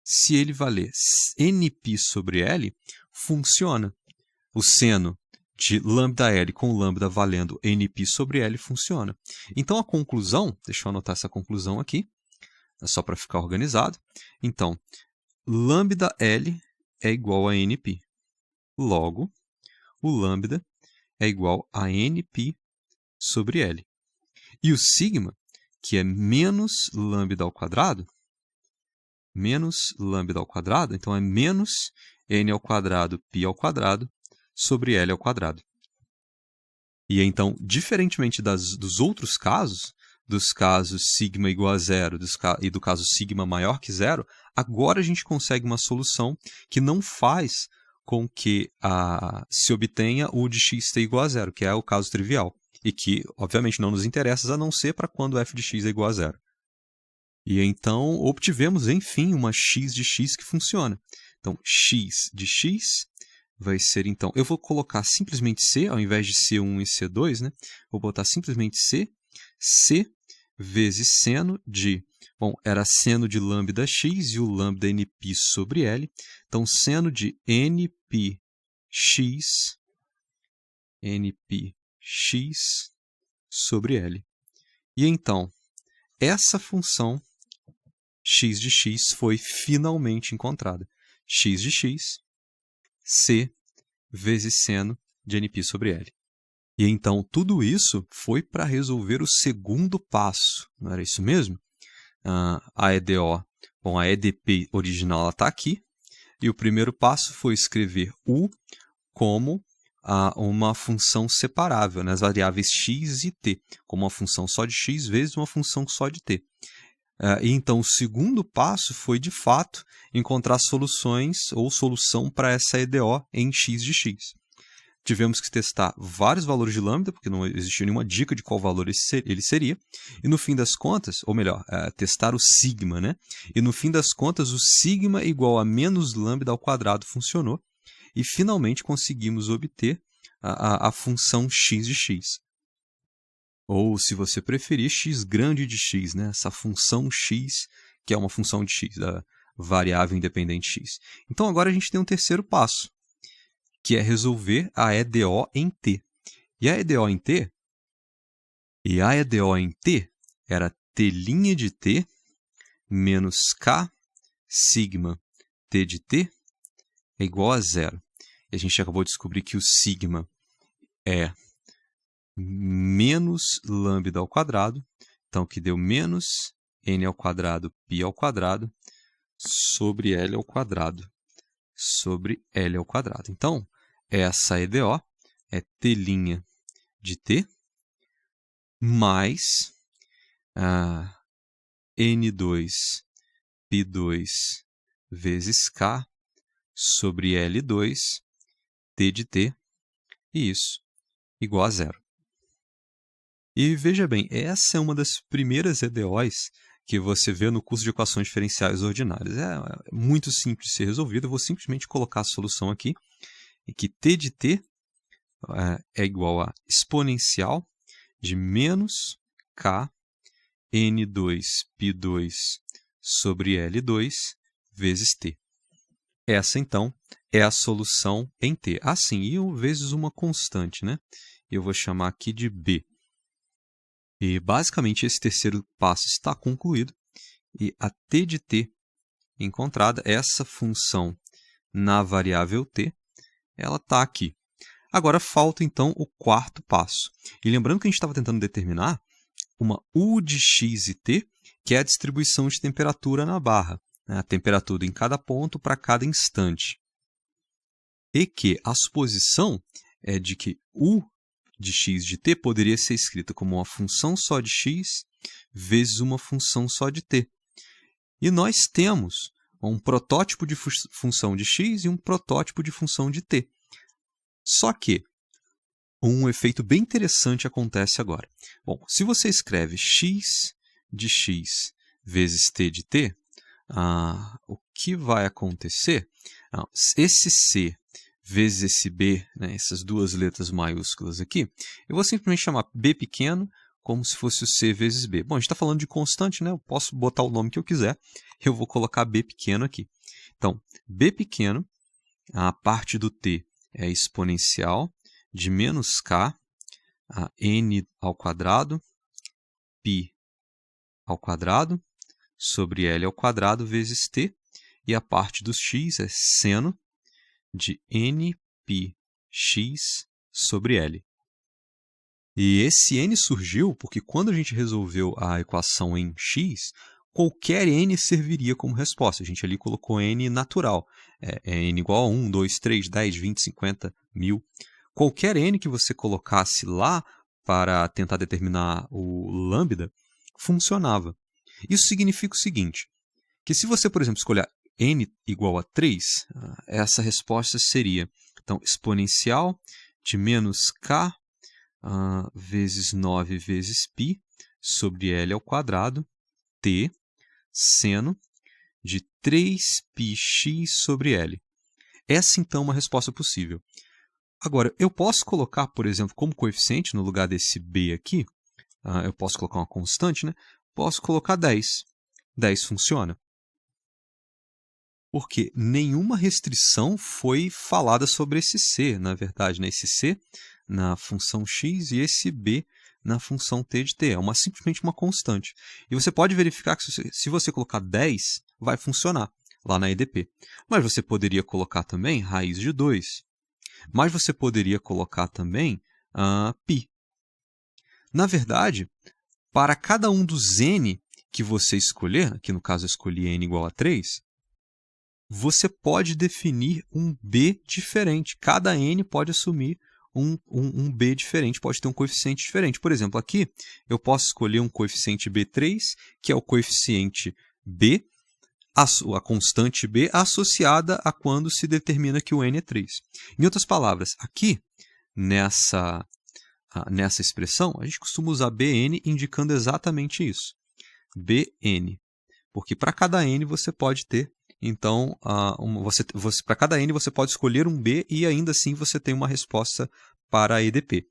se ele valer nπ sobre L, funciona. O seno de lambda L com lambda valendo nπ sobre L funciona. Então, a conclusão, deixa eu anotar essa conclusão aqui, só para ficar organizado. Então, lambda L é igual a nπ. Logo, o lambda é igual a nπ sobre L. E o sigma, que é menos lambda ao quadrado, então é menos n ao quadrado π ao quadrado sobre L ao quadrado. E então, diferentemente dos outros casos, dos casos sigma igual a zero e do caso sigma maior que zero, agora a gente consegue uma solução que não faz com que se obtenha o de x igual a zero, que é o caso trivial, e que, obviamente, não nos interessa a não ser para quando f de x é igual a zero. E então, obtivemos, enfim, uma x de x que funciona. Então, x de x vai ser, então, eu vou colocar simplesmente c, ao invés de C1 e C2, né? Vou botar simplesmente c vezes seno de, bom, era seno de lambda x e o lambda nπ sobre L. Então, seno de nπx sobre L. E então, essa função x de x foi finalmente encontrada. X de x, c vezes seno de nπ sobre L. E então, tudo isso foi para resolver o segundo passo, não era isso mesmo? A EDO, bom, a EDP original está aqui, e o primeiro passo foi escrever U como uma função separável, né, as variáveis x e t, como uma função só de x vezes uma função só de t. E então, o segundo passo foi, de fato, encontrar soluções ou solução para essa EDO em x de x. Tivemos que testar vários valores de lambda, porque não existia nenhuma dica de qual valor ele seria. E no fim das contas, ou melhor, testar o sigma, né? E no fim das contas, o sigma igual a menos lambda ao quadrado funcionou. E finalmente conseguimos obter a função x de x. Ou, se você preferir, x grande de x, né? Essa função x, que é uma função de x, da variável independente x. Então agora a gente tem um terceiro passo, que é resolver a EDO em t. E a EDO em t era t' de t menos k sigma t de t é igual a zero. E a gente acabou de descobrir que o sigma é menos lambda ao quadrado, então que deu menos n ao quadrado π ao quadrado sobre L ao quadrado, Então, essa EDO é t' de t mais n2 π2 vezes k sobre L2 t de t, e isso igual a zero. E veja bem, essa é uma das primeiras EDOs que você vê no curso de equações diferenciais ordinárias. É muito simples de ser resolvido, eu vou simplesmente colocar a solução aqui. em que t de t é igual a exponencial de menos k n2 π2 sobre L2 vezes t. Essa, então, é a solução em t. Assim, e vezes uma constante, né? Eu vou chamar aqui de b. E, basicamente, esse terceiro passo está concluído. E a t de t encontrada, essa função na variável t, ela está aqui. Agora, falta, então, o quarto passo. E lembrando que a gente estava tentando determinar uma u de x e t, que é a distribuição de temperatura na barra, né? A temperatura em cada ponto para cada instante. E que a suposição é de que u de x de t poderia ser escrita como uma função só de x vezes uma função só de t. E nós temos um protótipo de função de x e um protótipo de função de t. Só que um efeito bem interessante acontece agora. Bom, se você escreve x de x vezes t de t, o que vai acontecer? Esse c vezes esse b, né, essas duas letras maiúsculas aqui, eu vou simplesmente chamar b pequeno como se fosse o c vezes b. Bom, a gente está falando de constante, né? Eu posso botar o nome que eu quiser. Eu vou colocar b pequeno aqui. Então, b pequeno, a parte do t é exponencial de menos k a n ao quadrado π ao quadrado sobre L ao quadrado vezes t, e a parte dos x é seno de nπx sobre L. E esse n surgiu porque quando a gente resolveu a equação em x, qualquer n serviria como resposta. A gente ali colocou n natural. É n igual a 1, 2, 3, 10, 20, 50, 1000. Qualquer n que você colocasse lá para tentar determinar o lambda funcionava. Isso significa o seguinte, que se você, por exemplo, escolher n igual a 3, essa resposta seria, então, exponencial de menos k vezes 9 vezes π sobre L ao quadrado, t, seno de 3πx sobre L. Essa, então, é uma resposta possível. Agora, eu posso colocar, por exemplo, como coeficiente, no lugar desse b aqui, eu posso colocar uma constante, né? Posso colocar 10. 10 funciona. Porque nenhuma restrição foi falada sobre esse c, na verdade, né? Esse c na função x e esse b na função t de t. É simplesmente uma constante. E você pode verificar que se você colocar 10, vai funcionar lá na EDP. Mas você poderia colocar também raiz de 2. Mas você poderia colocar também π. Na verdade, para cada um dos n que você escolher, aqui no caso eu escolhi n igual a 3, você pode definir um b diferente. Cada n pode assumir um b diferente, pode ter um coeficiente diferente. Por exemplo, aqui eu posso escolher um coeficiente b3, que é o coeficiente b, a constante b associada a quando se determina que o n é 3. Em outras palavras, aqui, nessa expressão, a gente costuma usar bn indicando exatamente isso. bn. Porque para cada n você pode ter, então, para cada n você pode escolher um b e ainda assim você tem uma resposta para a EDP.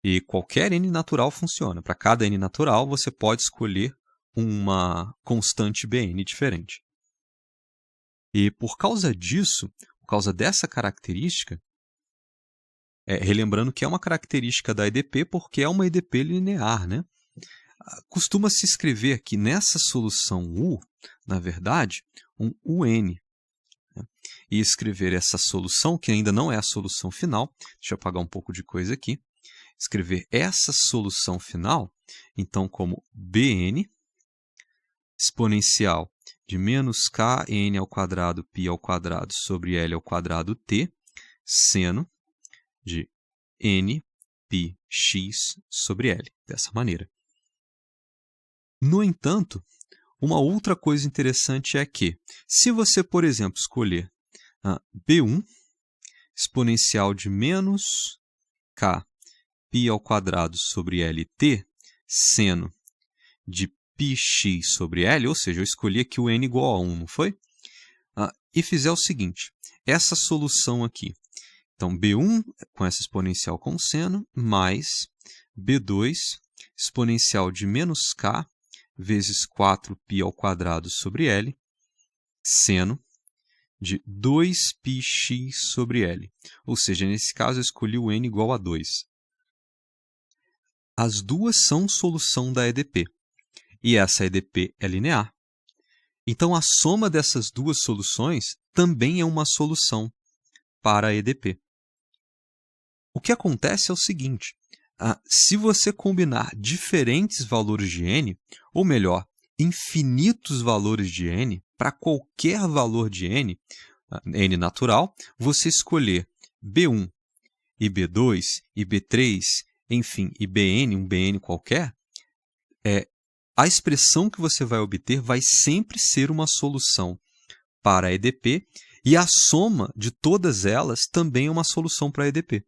E qualquer n natural funciona. Para cada n natural você pode escolher uma constante bn diferente. E por causa disso, por causa dessa característica, relembrando que é uma característica da EDP porque é uma EDP linear, né? Costuma-se escrever aqui nessa solução U, na verdade, um UN. Né? E escrever essa solução, que ainda não é a solução final, deixa eu apagar um pouco de coisa aqui, escrever essa solução final, então, como Bn exponencial de menos kn ao quadrado π ao quadrado sobre L ao quadrado t, seno de nπx sobre L, dessa maneira. No entanto, uma outra coisa interessante é que, se você, por exemplo, escolher B1 exponencial de menos k π ao quadrado sobre Lt, seno de πx sobre L, ou seja, eu escolhi aqui o n igual a 1, não foi? E fizer o seguinte, essa solução aqui, Então, B1 com essa exponencial com seno, mais B2 exponencial de menos k vezes 4π ao quadrado sobre L, seno de 2πx sobre L. Ou seja, nesse caso eu escolhi o n igual a 2. As duas são solução da EDP, e essa EDP é linear. Então, a soma dessas duas soluções também é uma solução para a EDP. O que acontece é o seguinte, se você combinar diferentes valores de n, ou melhor, infinitos valores de n, para qualquer valor de n, n natural, você escolher B1 e B2 e B3, enfim, e Bn, um Bn qualquer, a expressão que você vai obter vai sempre ser uma solução para a EDP, e a soma de todas elas também é uma solução para a EDP.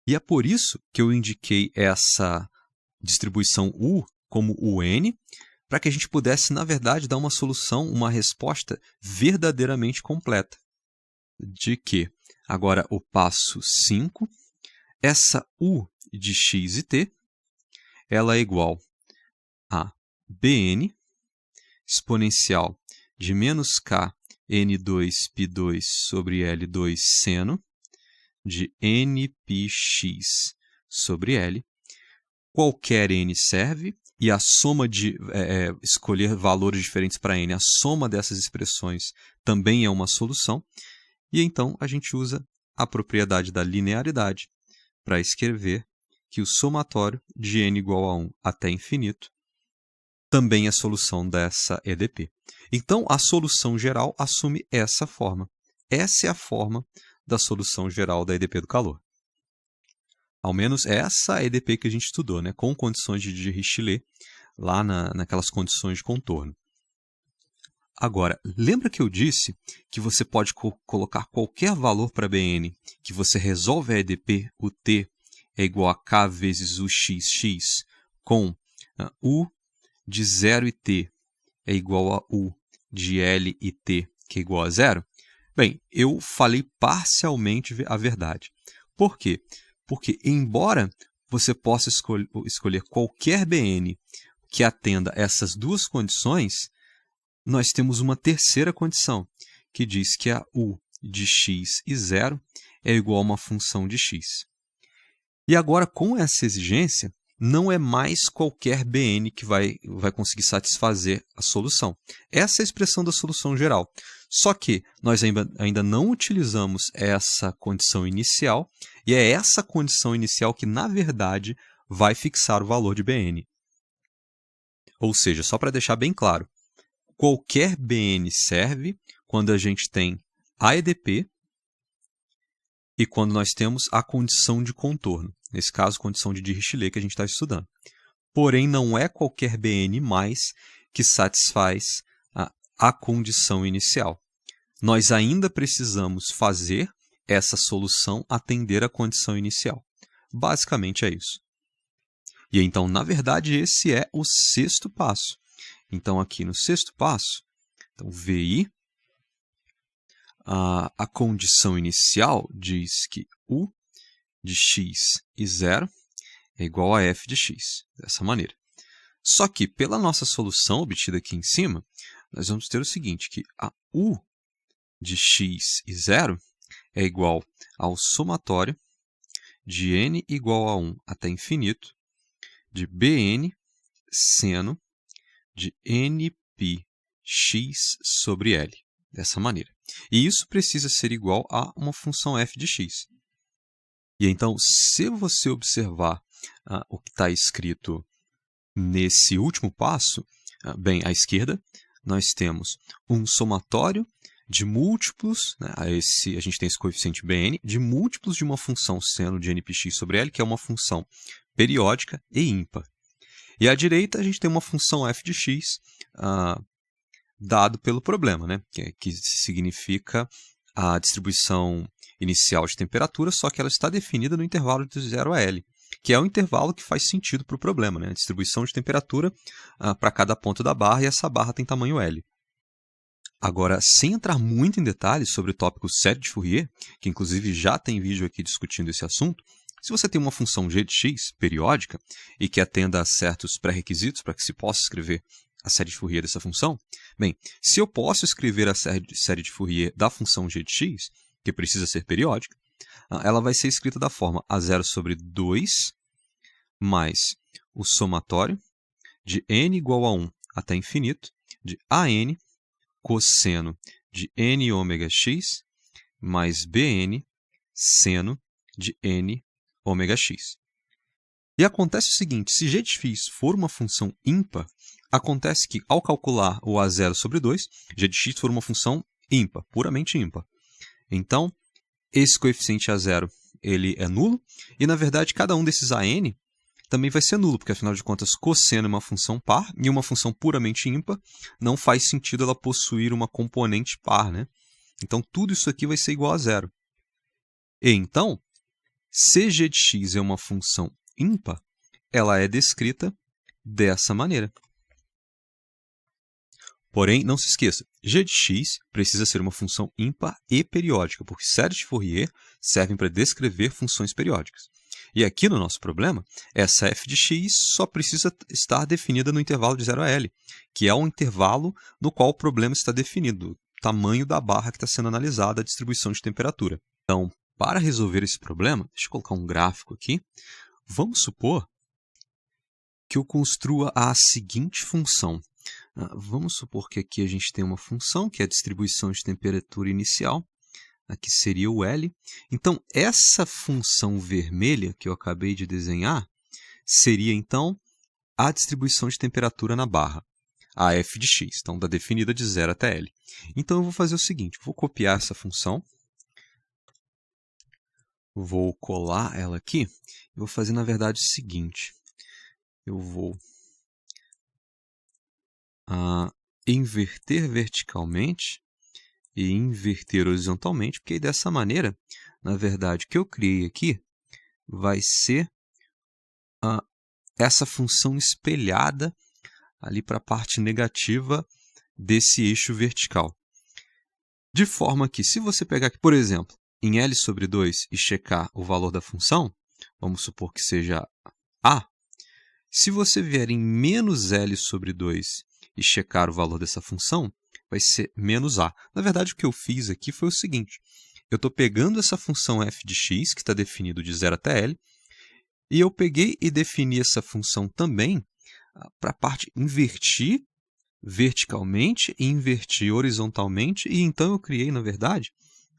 E é por isso que eu indiquei essa distribuição U como UN, para que a gente pudesse, na verdade, dar uma solução, uma resposta verdadeiramente completa. De que, agora o passo 5, essa U de x e t, ela é igual a Bn exponencial de menos k n2π2 sobre L2 seno de nπx sobre L. Qualquer n serve, e a soma de escolher valores diferentes para n, a soma dessas expressões também é uma solução. E então a gente usa a propriedade da linearidade para escrever que o somatório de n igual a 1 até infinito também é solução dessa EDP. Então, a solução geral assume essa forma. Essa é a forma da solução geral da EDP do calor. Ao menos essa EDP que a gente estudou, né? Com condições de Dirichlet, lá naquelas condições de contorno. Agora, lembra que eu disse que você pode colocar qualquer valor para Bn, que você resolve a EDP, o t é igual a k vezes o xx, com u de 0 e t é igual a u de L e t, que é igual a 0? Bem, eu falei parcialmente a verdade. Por quê? Porque, embora você possa escolher qualquer Bn que atenda essas duas condições, nós temos uma terceira condição, que diz que a u de x e 0 é igual a uma função de x. E agora, com essa exigência, não é mais qualquer Bn que vai conseguir satisfazer a solução. Essa é a expressão da solução geral. Só que nós ainda não utilizamos essa condição inicial, e é essa condição inicial que, na verdade, vai fixar o valor de Bn. Ou seja, só para deixar bem claro, qualquer Bn serve quando a gente tem a EDP e quando nós temos a condição de contorno. Nesse caso, condição de Dirichlet que a gente está estudando. Porém, não é qualquer Bn mais que satisfaz a condição inicial. Nós ainda precisamos fazer essa solução atender à condição inicial. Basicamente é isso. E então, na verdade, esse é o sexto passo. Então, aqui no sexto passo, então, VI, a condição inicial diz que U de x e 0 é igual a f de x, dessa maneira. Só que, pela nossa solução obtida aqui em cima, nós vamos ter o seguinte, que a U de x e 0 é igual ao somatório de n igual a 1 até infinito de Bn seno de nπx sobre L, dessa maneira. E isso precisa ser igual a uma função f de x. E então, se você observar o que está escrito nesse último passo, bem, à esquerda, nós temos um somatório de múltiplos, né, a gente tem esse coeficiente Bn, de múltiplos de uma função seno de nπx sobre L, que é uma função periódica e ímpar. E à direita, a gente tem uma função f de x dado pelo problema, né, que significa a distribuição inicial de temperatura, só que ela está definida no intervalo de 0 a L, que é o intervalo que faz sentido para o problema, né? A distribuição de temperatura para cada ponto da barra, e essa barra tem tamanho L. Agora, sem entrar muito em detalhes sobre o tópico série de Fourier, que inclusive já tem vídeo aqui discutindo esse assunto, se você tem uma função g de x periódica e que atenda a certos pré-requisitos para que se possa escrever a série de Fourier dessa função, bem, se eu posso escrever a série de Fourier da função g de x, que precisa ser periódica, ela vai ser escrita da forma a0 sobre 2 mais o somatório de n igual a 1 até infinito de an cosseno de n ômega x mais bn seno de n ômega x. E acontece o seguinte, se g de x for uma função ímpar, acontece que ao calcular o a0 sobre 2, g de x for uma função ímpar, puramente ímpar. Então, esse coeficiente a0 ele é nulo, e na verdade cada um desses an também vai ser nulo, porque afinal de contas cosseno é uma função par, e uma função puramente ímpar não faz sentido ela possuir uma componente par, né? Então tudo isso aqui vai ser igual a zero. E então, se g de x é uma função ímpar, ela é descrita dessa maneira. Porém, não se esqueça, g de x precisa ser uma função ímpar e periódica, porque séries de Fourier servem para descrever funções periódicas. E aqui no nosso problema, essa f de x só precisa estar definida no intervalo de 0 a L, que é o intervalo no qual o problema está definido, o tamanho da barra que está sendo analisada, a distribuição de temperatura. Então, para resolver esse problema, deixa eu colocar um gráfico aqui, vamos supor que eu construa a seguinte função. Vamos supor que aqui a gente tem uma função, que é a distribuição de temperatura inicial. Aqui seria o L. Então, essa função vermelha que eu acabei de desenhar seria, então, a distribuição de temperatura na barra, a f de x. Então, está definida de 0 até L. Então, eu vou fazer o seguinte, vou copiar essa função, vou colar ela aqui, e vou fazer, na verdade, o seguinte. Eu vou inverter verticalmente e inverter horizontalmente, porque aí dessa maneira, na verdade, o que eu criei aqui vai ser essa função espelhada ali para a parte negativa desse eixo vertical. De forma que, se você pegar aqui, por exemplo, em L sobre 2 e checar o valor da função, vamos supor que seja A, se você vier em menos L sobre 2 e checar o valor dessa função, vai ser menos A. Na verdade, o que eu fiz aqui foi o seguinte. Eu estou pegando essa função f de x, que está definido de 0 até L, e eu peguei e defini essa função também para a parte invertir verticalmente e invertir horizontalmente, e então eu criei, na verdade,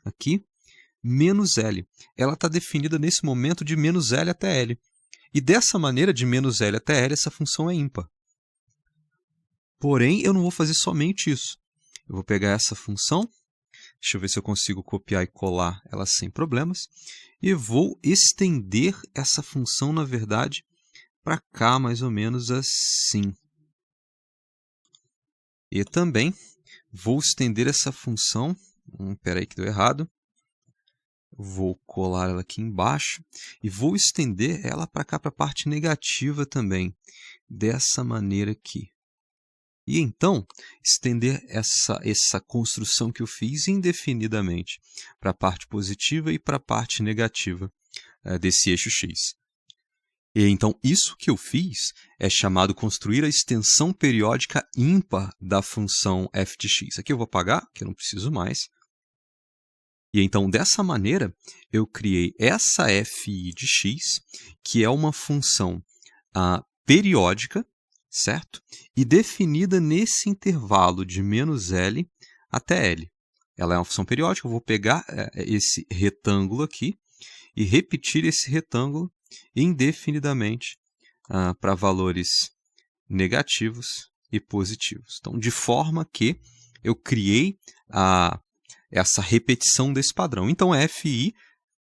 aqui, menos L. Ela está definida nesse momento de menos L até L. E dessa maneira, de menos L até L, essa função é ímpar. Porém, eu não vou fazer somente isso. Eu vou pegar essa função, deixa eu ver se eu consigo copiar e colar ela sem problemas, e vou estender essa função, na verdade, para cá, mais ou menos assim. E também vou estender essa função, espera aí que deu errado, vou colar ela aqui embaixo, e vou estender ela para cá, para a parte negativa também, dessa maneira aqui. E então, estender essa construção que eu fiz indefinidamente para a parte positiva e para a parte negativa desse eixo x. E então, isso que eu fiz é chamado construir a extensão periódica ímpar da função f de x. Aqui eu vou apagar, que eu não preciso mais. E então, dessa maneira, eu criei essa fi de x, que é uma função periódica, certo? E definida nesse intervalo de menos L até L. Ela é uma função periódica, eu vou pegar esse retângulo aqui e repetir esse retângulo indefinidamente para valores negativos e positivos. Então, de forma que eu criei essa repetição desse padrão. Então, fi,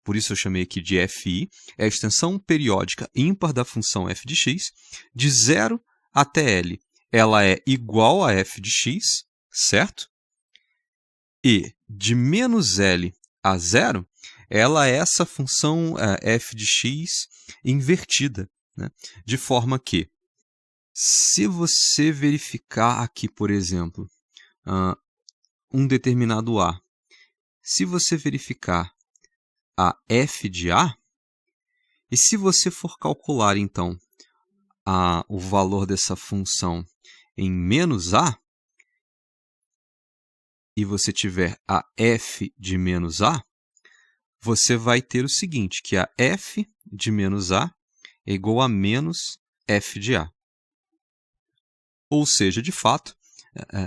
por isso eu chamei aqui de fi, é a extensão periódica ímpar da função f de x, de 0 até L, ela é igual a f de x, certo? E de menos L a 0, ela é essa função f de x invertida, né? De forma que, se você verificar aqui, por exemplo, um determinado A, se você verificar a f de A, e se você for calcular, então, o valor dessa função em menos A, e você tiver a f de menos A, você vai ter o seguinte, que a f de menos A é igual a menos f de A. Ou seja, de fato,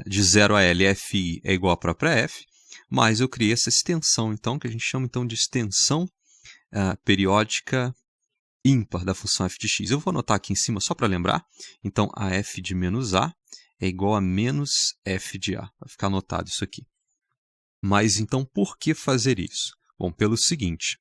de 0 a L, fi é igual à própria f, mas eu criei essa extensão, então, que a gente chama então, de extensão periódica ímpar da função f de x. Eu vou anotar aqui em cima só para lembrar. Então, a f de menos A é igual a menos f de A. Vai ficar anotado isso aqui. Mas, então, por que fazer isso? Bom, pelo seguinte,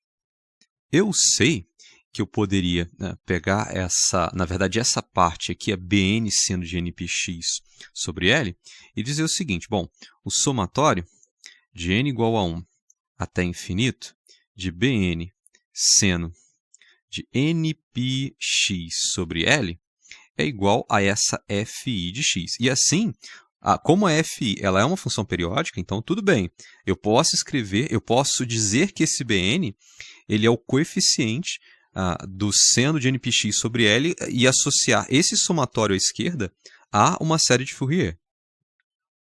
eu sei que eu poderia pegar essa parte aqui, a Bn seno de npx sobre L, e dizer o seguinte, bom, o somatório de n igual a 1 até infinito de Bn seno de npx sobre L é igual a essa fi de x. E assim, como a fi ela é uma função periódica, então tudo bem. Eu posso dizer que esse Bn ele é o coeficiente do seno de npx sobre L e associar esse somatório à esquerda a uma série de Fourier.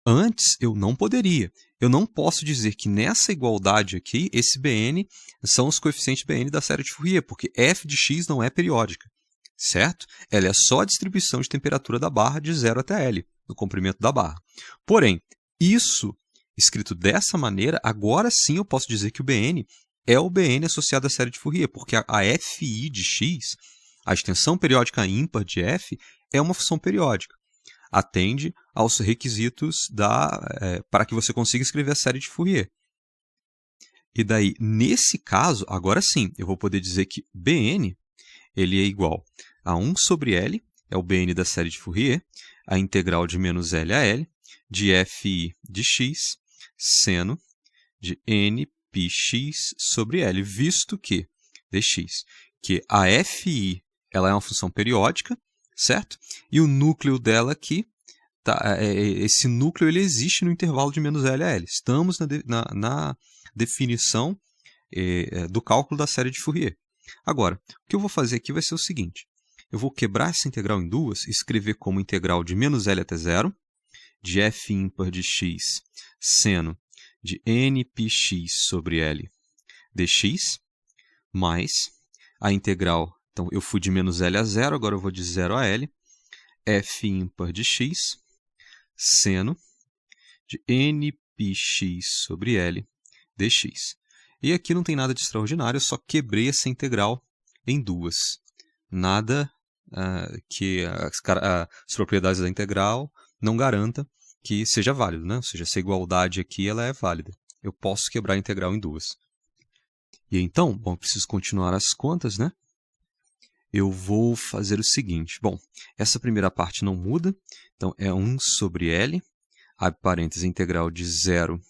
Antes, eu não poderia. Eu não posso dizer que nessa igualdade aqui, esse Bn são os coeficientes Bn da série de Fourier, porque f de x não é periódica, certo? Ela é só a distribuição de temperatura da barra de 0 até L, no comprimento da barra. Porém, isso, escrito dessa maneira, agora sim eu posso dizer que o Bn é o Bn associado à série de Fourier, porque a fi de x, a extensão periódica ímpar de f, é uma função periódica. Atende aos requisitos para que você consiga escrever a série de Fourier. E daí, nesse caso, agora sim, eu vou poder dizer que Bn ele é igual a 1 sobre L, é o Bn da série de Fourier, a integral de menos L a L, de fi de x, seno de npx sobre L, visto que, dx, que a fi ela é uma função periódica, certo? E o núcleo dela aqui, esse núcleo ele existe no intervalo de menos L a L. Estamos na definição do cálculo da série de Fourier. Agora, o que eu vou fazer aqui vai ser o seguinte. Eu vou quebrar essa integral em duas e escrever como integral de menos L até 0, de f ímpar de x, seno de npx sobre L dx, mais a integral, então eu fui de menos L a 0, agora eu vou de 0 a L, f ímpar de x, seno de npx sobre L dx. E aqui não tem nada de extraordinário, eu só quebrei essa integral em duas. Nada que as propriedades da integral não garanta que seja válido, né? Ou seja, essa igualdade aqui ela é válida. Eu posso quebrar a integral em duas. E então, bom, eu preciso continuar as contas, né? Eu vou fazer o seguinte. Bom, essa primeira parte não muda, então é 1 sobre L, abre parênteses, integral de 0,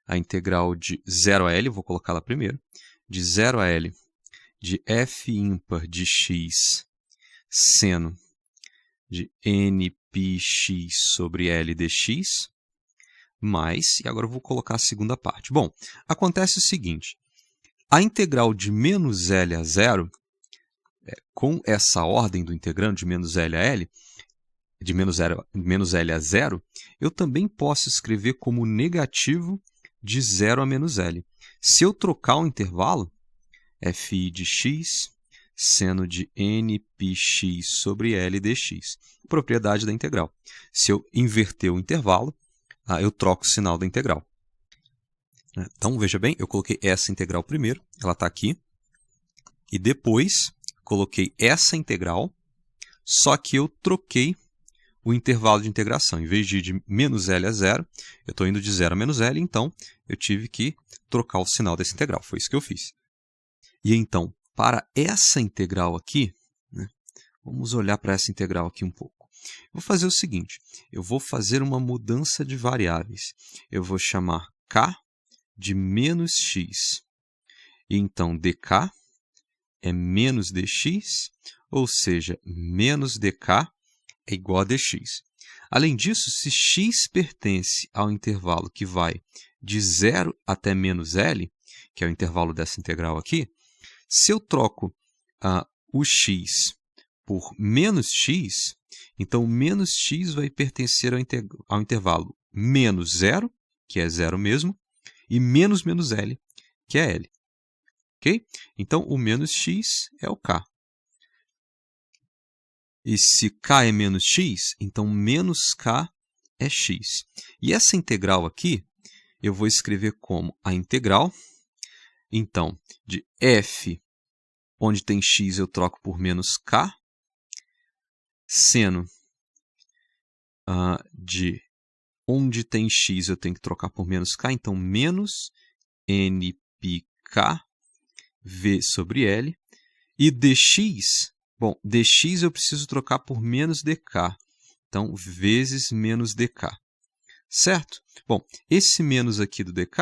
a integral de 0 a L, vou colocá-la primeiro, de 0 a L, de f ímpar de x, seno de npx sobre L dx, mais, e agora eu vou colocar a segunda parte. Bom, acontece o seguinte, a integral de menos L a 0, com essa ordem do integrando de menos L a L, de menos L a 0, eu também posso escrever como negativo de 0 a menos L. Se eu trocar o intervalo, fi de x, seno de npx sobre L dx, propriedade da integral. Se eu inverter o intervalo, eu troco o sinal da integral. Então, veja bem, eu coloquei essa integral primeiro, ela está aqui, e depois coloquei essa integral, só que eu troquei o intervalo de integração. Em vez de ir de menos L a 0, eu estou indo de 0 a menos L, então eu tive que trocar o sinal dessa integral. Foi isso que eu fiz. E então, para essa integral aqui, né, vamos olhar para essa integral aqui um pouco. Eu vou fazer o seguinte, eu vou fazer uma mudança de variáveis. Eu vou chamar k de menos x. E então, dk é menos dx, ou seja, menos dk é igual a dx. Além disso, se x pertence ao intervalo que vai de 0 até menos L, que é o intervalo dessa integral aqui, se eu troco o x por menos x, então menos x vai pertencer ao intervalo menos 0, que é 0 mesmo, e menos menos L, que é L. Ok? Então, o menos x é o k. E se k é menos x, então menos k é x. E essa integral aqui, eu vou escrever como a integral, então, de f, onde tem x eu troco por menos k, seno de onde tem x eu tenho que trocar por menos k, então menos npk v sobre L, e dx, bom, dx eu preciso trocar por menos dk, então vezes menos dk, certo? Bom, esse menos aqui do dk,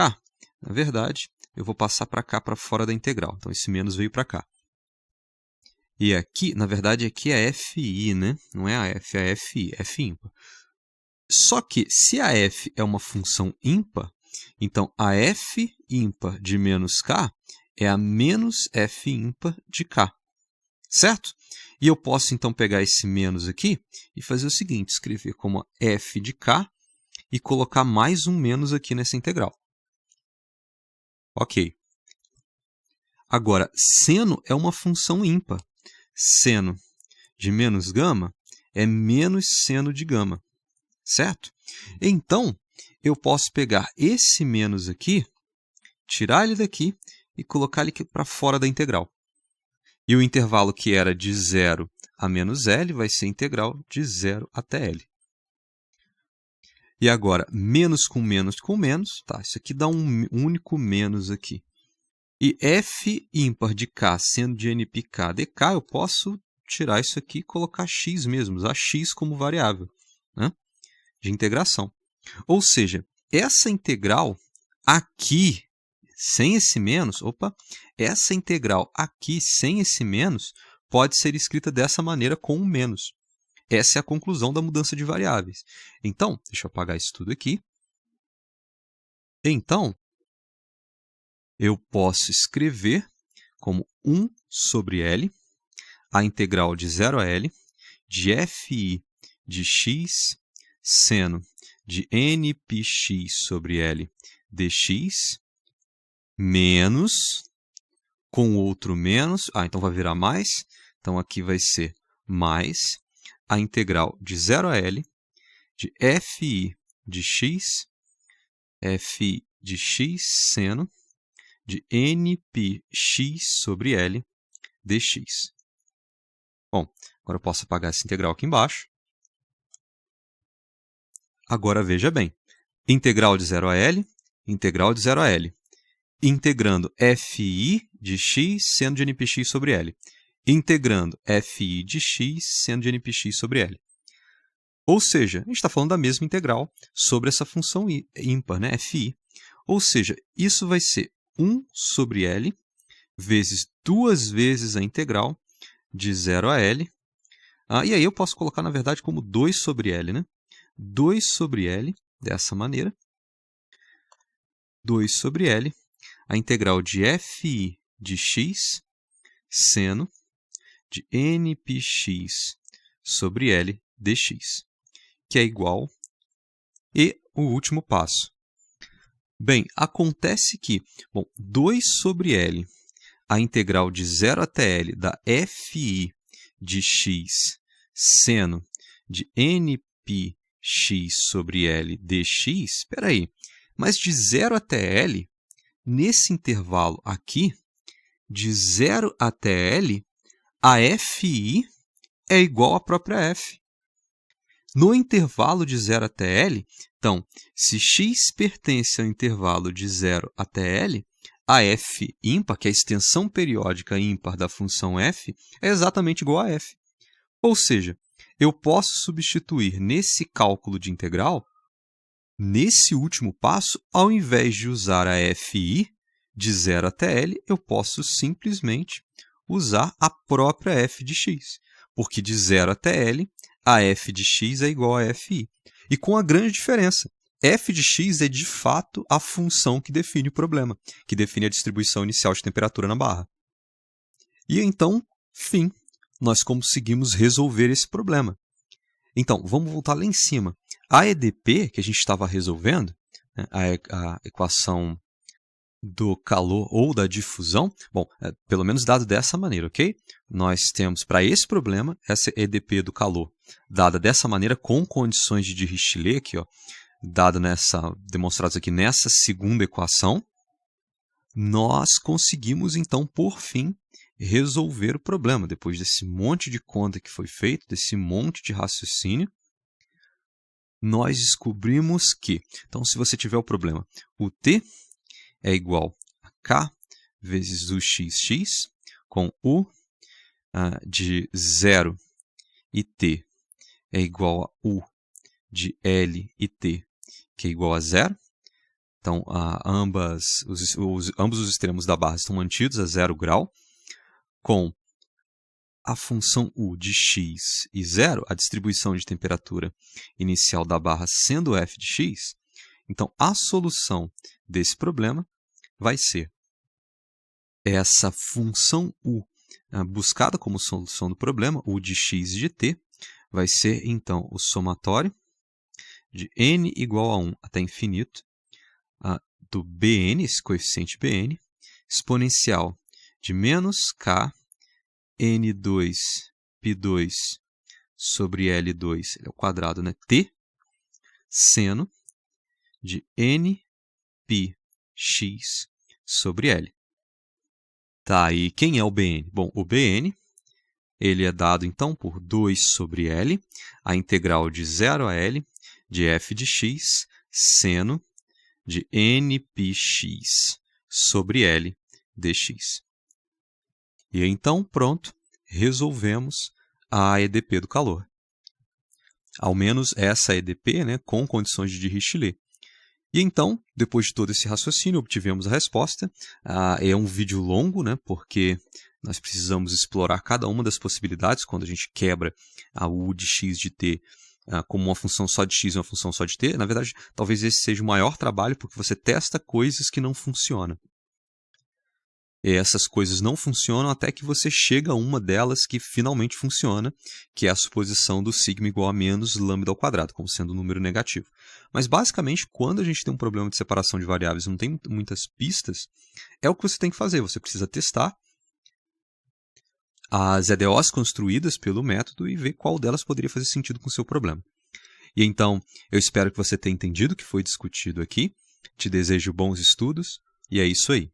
na verdade, eu vou passar para cá, para fora da integral, então esse menos veio para cá. E aqui, na verdade, aqui é fi, né? Não é a f, é a fi, f ímpar. Só que, se a f é uma função ímpar, então a f ímpar de menos k é a menos f ímpar de k, certo? E eu posso, então, pegar esse menos aqui e fazer o seguinte, escrever como f de k e colocar mais um menos aqui nessa integral. Ok. Agora, seno é uma função ímpar. Seno de menos gama é menos seno de gama, certo? Então, eu posso pegar esse menos aqui, tirar ele daqui e colocar ele para fora da integral. E o intervalo que era de 0 a menos L vai ser integral de 0 até L. E agora, menos com menos com menos, tá? Isso aqui dá um único menos aqui. E f ímpar de k sendo de npk dk, eu posso tirar isso aqui e colocar x mesmo, usar x como variável, né, de integração. Ou seja, essa integral aqui, sem esse menos, essa integral aqui, sem esse menos, pode ser escrita dessa maneira com um menos. Essa é a conclusão da mudança de variáveis. Então, deixa eu apagar isso tudo aqui. Então, eu posso escrever como 1 sobre L, a integral de 0 a L, de fi de x, seno de npx sobre L dx, menos, com outro menos, então vai virar mais, então aqui vai ser mais, a integral de 0 a L, de fi de x seno de npx sobre L dx. Bom, agora eu posso apagar essa integral aqui embaixo. Agora veja bem, integral de 0 a L, integral de 0 a L. Integrando fi de x seno de npx sobre L. Integrando fi de x seno de npx sobre L. Ou seja, a gente está falando da mesma integral sobre essa função ímpar, né, fi. Ou seja, isso vai ser 1 sobre L vezes 2 vezes a integral de 0 a L. E aí eu posso colocar, na verdade, como 2 sobre L, né? 2 sobre L, dessa maneira. 2 sobre L, a integral de fi de x, seno de npx sobre L dx, que é igual. E o último passo. Bem, acontece que, 2 sobre L, a integral de 0 até L da fi de x seno de npx sobre L dx, espera aí, mas de 0 até L, nesse intervalo aqui, de 0 até L, a fi é igual à própria f. No intervalo de 0 até L, então, se x pertence ao intervalo de 0 até L, a f ímpar, que é a extensão periódica ímpar da função f, é exatamente igual a f. Ou seja, eu posso substituir nesse cálculo de integral, nesse último passo, ao invés de usar a fi de 0 até L, eu posso simplesmente usar a própria f de x, porque de 0 até L, a f de x é igual a fi. E com a grande diferença, f de x é de fato a função que define o problema, que define a distribuição inicial de temperatura na barra. E então, fim, nós conseguimos resolver esse problema. Então, vamos voltar lá em cima. A EDP, que a gente estava resolvendo, né, a equação do calor ou da difusão, bom, pelo menos dado dessa maneira, ok? Nós temos para esse problema, essa EDP do calor, dada dessa maneira, com condições de Dirichlet, aqui, ó, demonstrados aqui nessa segunda equação, nós conseguimos, então, por fim, resolver o problema. Depois desse monte de conta que foi feito, desse monte de raciocínio, nós descobrimos que, então, se você tiver o problema, o T é igual a K vezes o XX, com U de 0 e T é igual a U de L e T, que é igual a 0. Então, ambos os extremos da barra estão mantidos a 0 grau, com a função U de x e 0, a distribuição de temperatura inicial da barra sendo f de x. Então, a solução desse problema vai ser essa função U buscada como solução do problema, U de x e de t, vai ser, então, o somatório de n igual a 1 até infinito, do Bn, esse coeficiente Bn, exponencial de menos k n2 π2 sobre L2, é o quadrado, né? T, seno de n π x sobre L. Tá, e quem é o Bn? Bom, o Bn ele é dado, então, por 2 sobre L, a integral de 0 a L de f de x, seno de nπx sobre L dx. E então, pronto, resolvemos a EDP do calor. Ao menos essa EDP, né, com condições de Dirichlet. E então, depois de todo esse raciocínio, obtivemos a resposta. É um vídeo longo, né, porque nós precisamos explorar cada uma das possibilidades quando a gente quebra a U de x de t como uma função só de x e uma função só de t. Na verdade, talvez esse seja o maior trabalho, porque você testa coisas que não funcionam. E essas coisas não funcionam até que você chega a uma delas que finalmente funciona, que é a suposição do sigma igual a menos lambda ao quadrado, como sendo um número negativo. Mas, basicamente, quando a gente tem um problema de separação de variáveis e não tem muitas pistas, é o que você tem que fazer. Você precisa testar as EDOs construídas pelo método e ver qual delas poderia fazer sentido com o seu problema. E então, eu espero que você tenha entendido o que foi discutido aqui. Te desejo bons estudos e é isso aí.